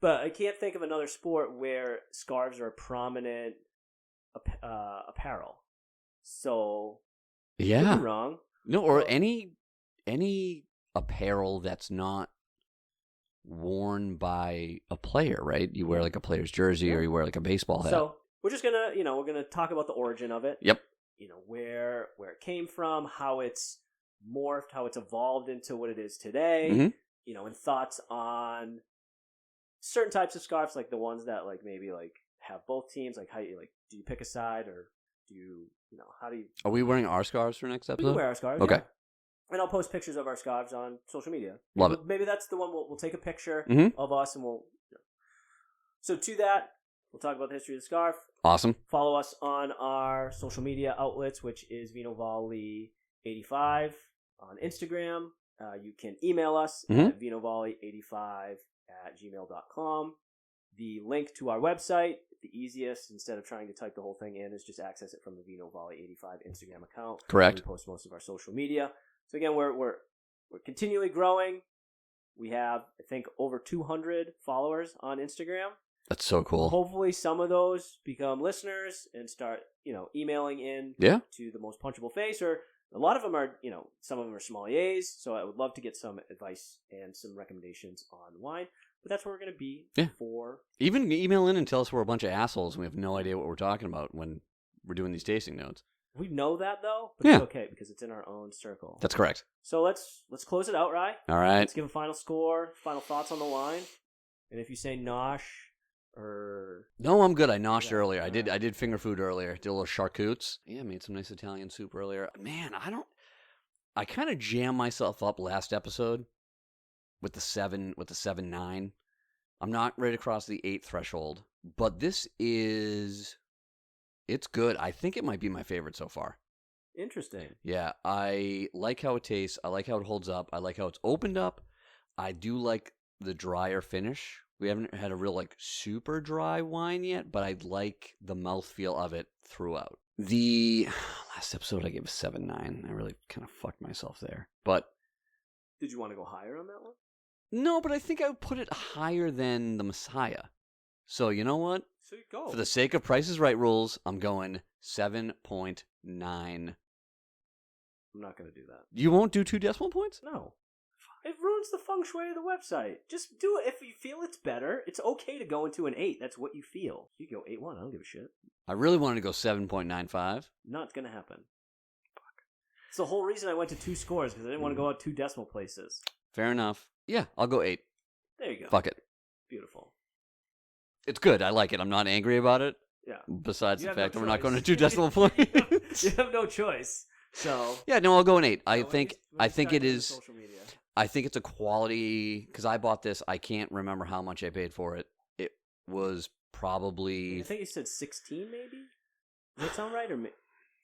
But I can't think of another sport where scarves are a prominent apparel. So, yeah, could be wrong. No, or any apparel that's not worn by a player, right? You wear a player's jersey, or you wear a baseball hat. So we're just gonna, we're gonna talk about the origin of it. Yep. Where it came from, how it's morphed, how it's evolved into what it is today. Mm-hmm. And thoughts on certain types of scarves, like the ones that maybe have both teams. How you do you pick a side, or do you how do you? Are we wearing our scarves for next episode? We wear our scarves. Okay. Yeah. And I'll post pictures of our scarves on social media. Love it. Maybe that's the one we'll take a picture of us, and we'll. So to that, we'll talk about the history of the scarf. Awesome. Follow us on our social media outlets, which is VinoVolley85 on Instagram. You can email us at vinovolley85@gmail.com. The link to our website, the easiest, instead of trying to type the whole thing in, is just access it from the VinoVolley85 Instagram account. Correct. We post most of our social media. So again, we're continually growing. We have, I think, over 200 followers on Instagram. That's so cool. Hopefully some of those become listeners and start, emailing in to the Most Punchable Face. Or a lot of them are, some of them are sommeliers. So I would love to get some advice and some recommendations on wine. But that's where we're going to be for... Even email in and tell us we're a bunch of assholes and we have no idea what we're talking about when we're doing these tasting notes. We know that, though, but it's okay because it's in our own circle. That's correct. So let's close it out, Rye. All right. Let's give a final score, final thoughts on the wine. And if you say nosh or... No, I'm good. I noshed earlier. I did finger food earlier. Did a little charcutes. Yeah, made some nice Italian soup earlier. Man, I kind of jammed myself up last episode with the 7.9. I'm not ready to cross the 8 threshold, but this is... It's good. I think it might be my favorite so far. Interesting. Yeah, I like how it tastes. I like how it holds up. I like how it's opened up. I do like the drier finish. We haven't had a real super dry wine yet, but I like the mouthfeel of it throughout. The last episode I gave a 7.9. I really kind of fucked myself there. But did you want to go higher on that one? No, but I think I would put it higher than the Messiah. So you know what? So you go. For the sake of Price is Right rules, I'm going 7.9. I'm not going to do that. You won't do 2 decimal points? No. It ruins the feng shui of the website. Just do it. If you feel it's better, it's okay to go into an 8. That's what you feel. You go 8.1. I don't give a shit. I really wanted to go 7.95. Not going to happen. Fuck. It's the whole reason I went to 2 scores, because I didn't want to go out 2 decimal places. Fair enough. Yeah, I'll go 8. There you go. Fuck it. Beautiful. It's good. I like it. I'm not angry about it. Yeah. Besides the fact that we're not going to 2 decimal points. You have no choice. So. Yeah, no, I'll go an 8. I So think it is. Social media. I think it's a quality, because I bought this. I can't remember how much I paid for it. It was probably. I think you said 16, maybe. Does that sound right, or?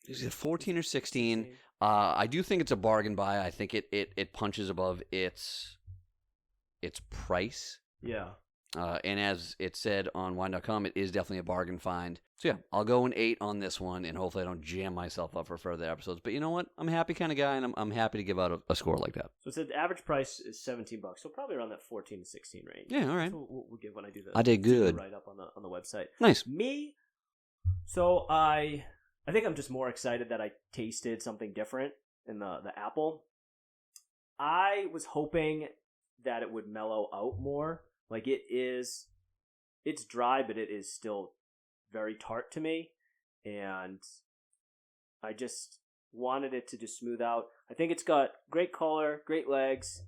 Is it 14 or 16? I do think it's a bargain buy. I think it punches above its price. Yeah. And as it said on wine.com, it is definitely a bargain find. So yeah, I'll go an 8 on this one, and hopefully I don't jam myself up for further episodes. But you know what? I'm a happy kind of guy, and I'm happy to give out a score like that. So it said the average price is $17, so probably around that 14 to 16 range. Yeah, all right. So we'll give when I do the. I did good. Write up on the website. Nice. Me. So I think I'm just more excited that I tasted something different in the apple. I was hoping that it would mellow out more. Like it's dry, but it is still very tart to me, and I just wanted it to just smooth out. I think it's got great color, great legs.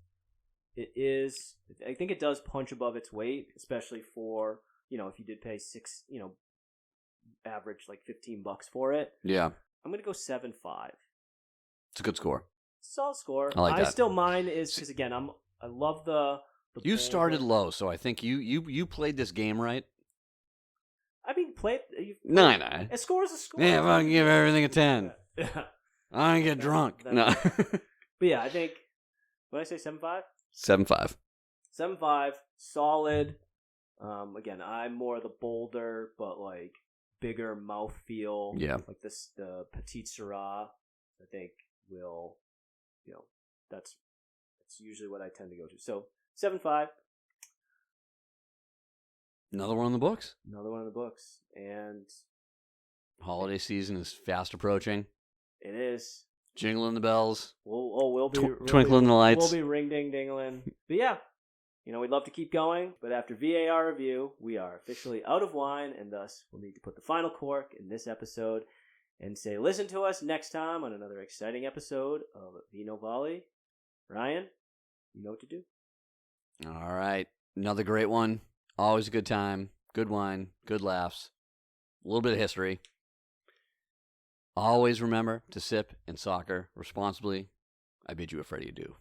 I think it does punch above its weight, especially for, if you did pay average like $15 for it. Yeah. I'm going to go 7.5. It's a good score. Solid score. I like that. Still mine is, because again, I love the you started low, so I think you played this game right. I mean, No. A score is a score. Yeah, if I can give everything a 10. Yeah. I don't get drunk. No. But yeah, I think, what did I say, 7.5? 7.5. 7.5, solid. Again, I'm more the bolder, but like bigger mouthfeel. Yeah. Like the Petite Syrah, I think will, that's usually what I tend to go to. So 7.5. Another one in the books. And holiday season is fast approaching. It is. Jingling the bells. We'll be twinkling the lights. We'll be ring ding dingling. But yeah, we'd love to keep going. But after VAR review, we are officially out of wine, and thus we'll need to put the final cork in this episode and say, listen to us next time on another exciting episode of Vino Volley. Ryan, you know what to do. All right, another great one. Always a good time. Good wine. Good laughs. A little bit of history. Always remember to sip and soccer responsibly. I bid you a Freddie adieu.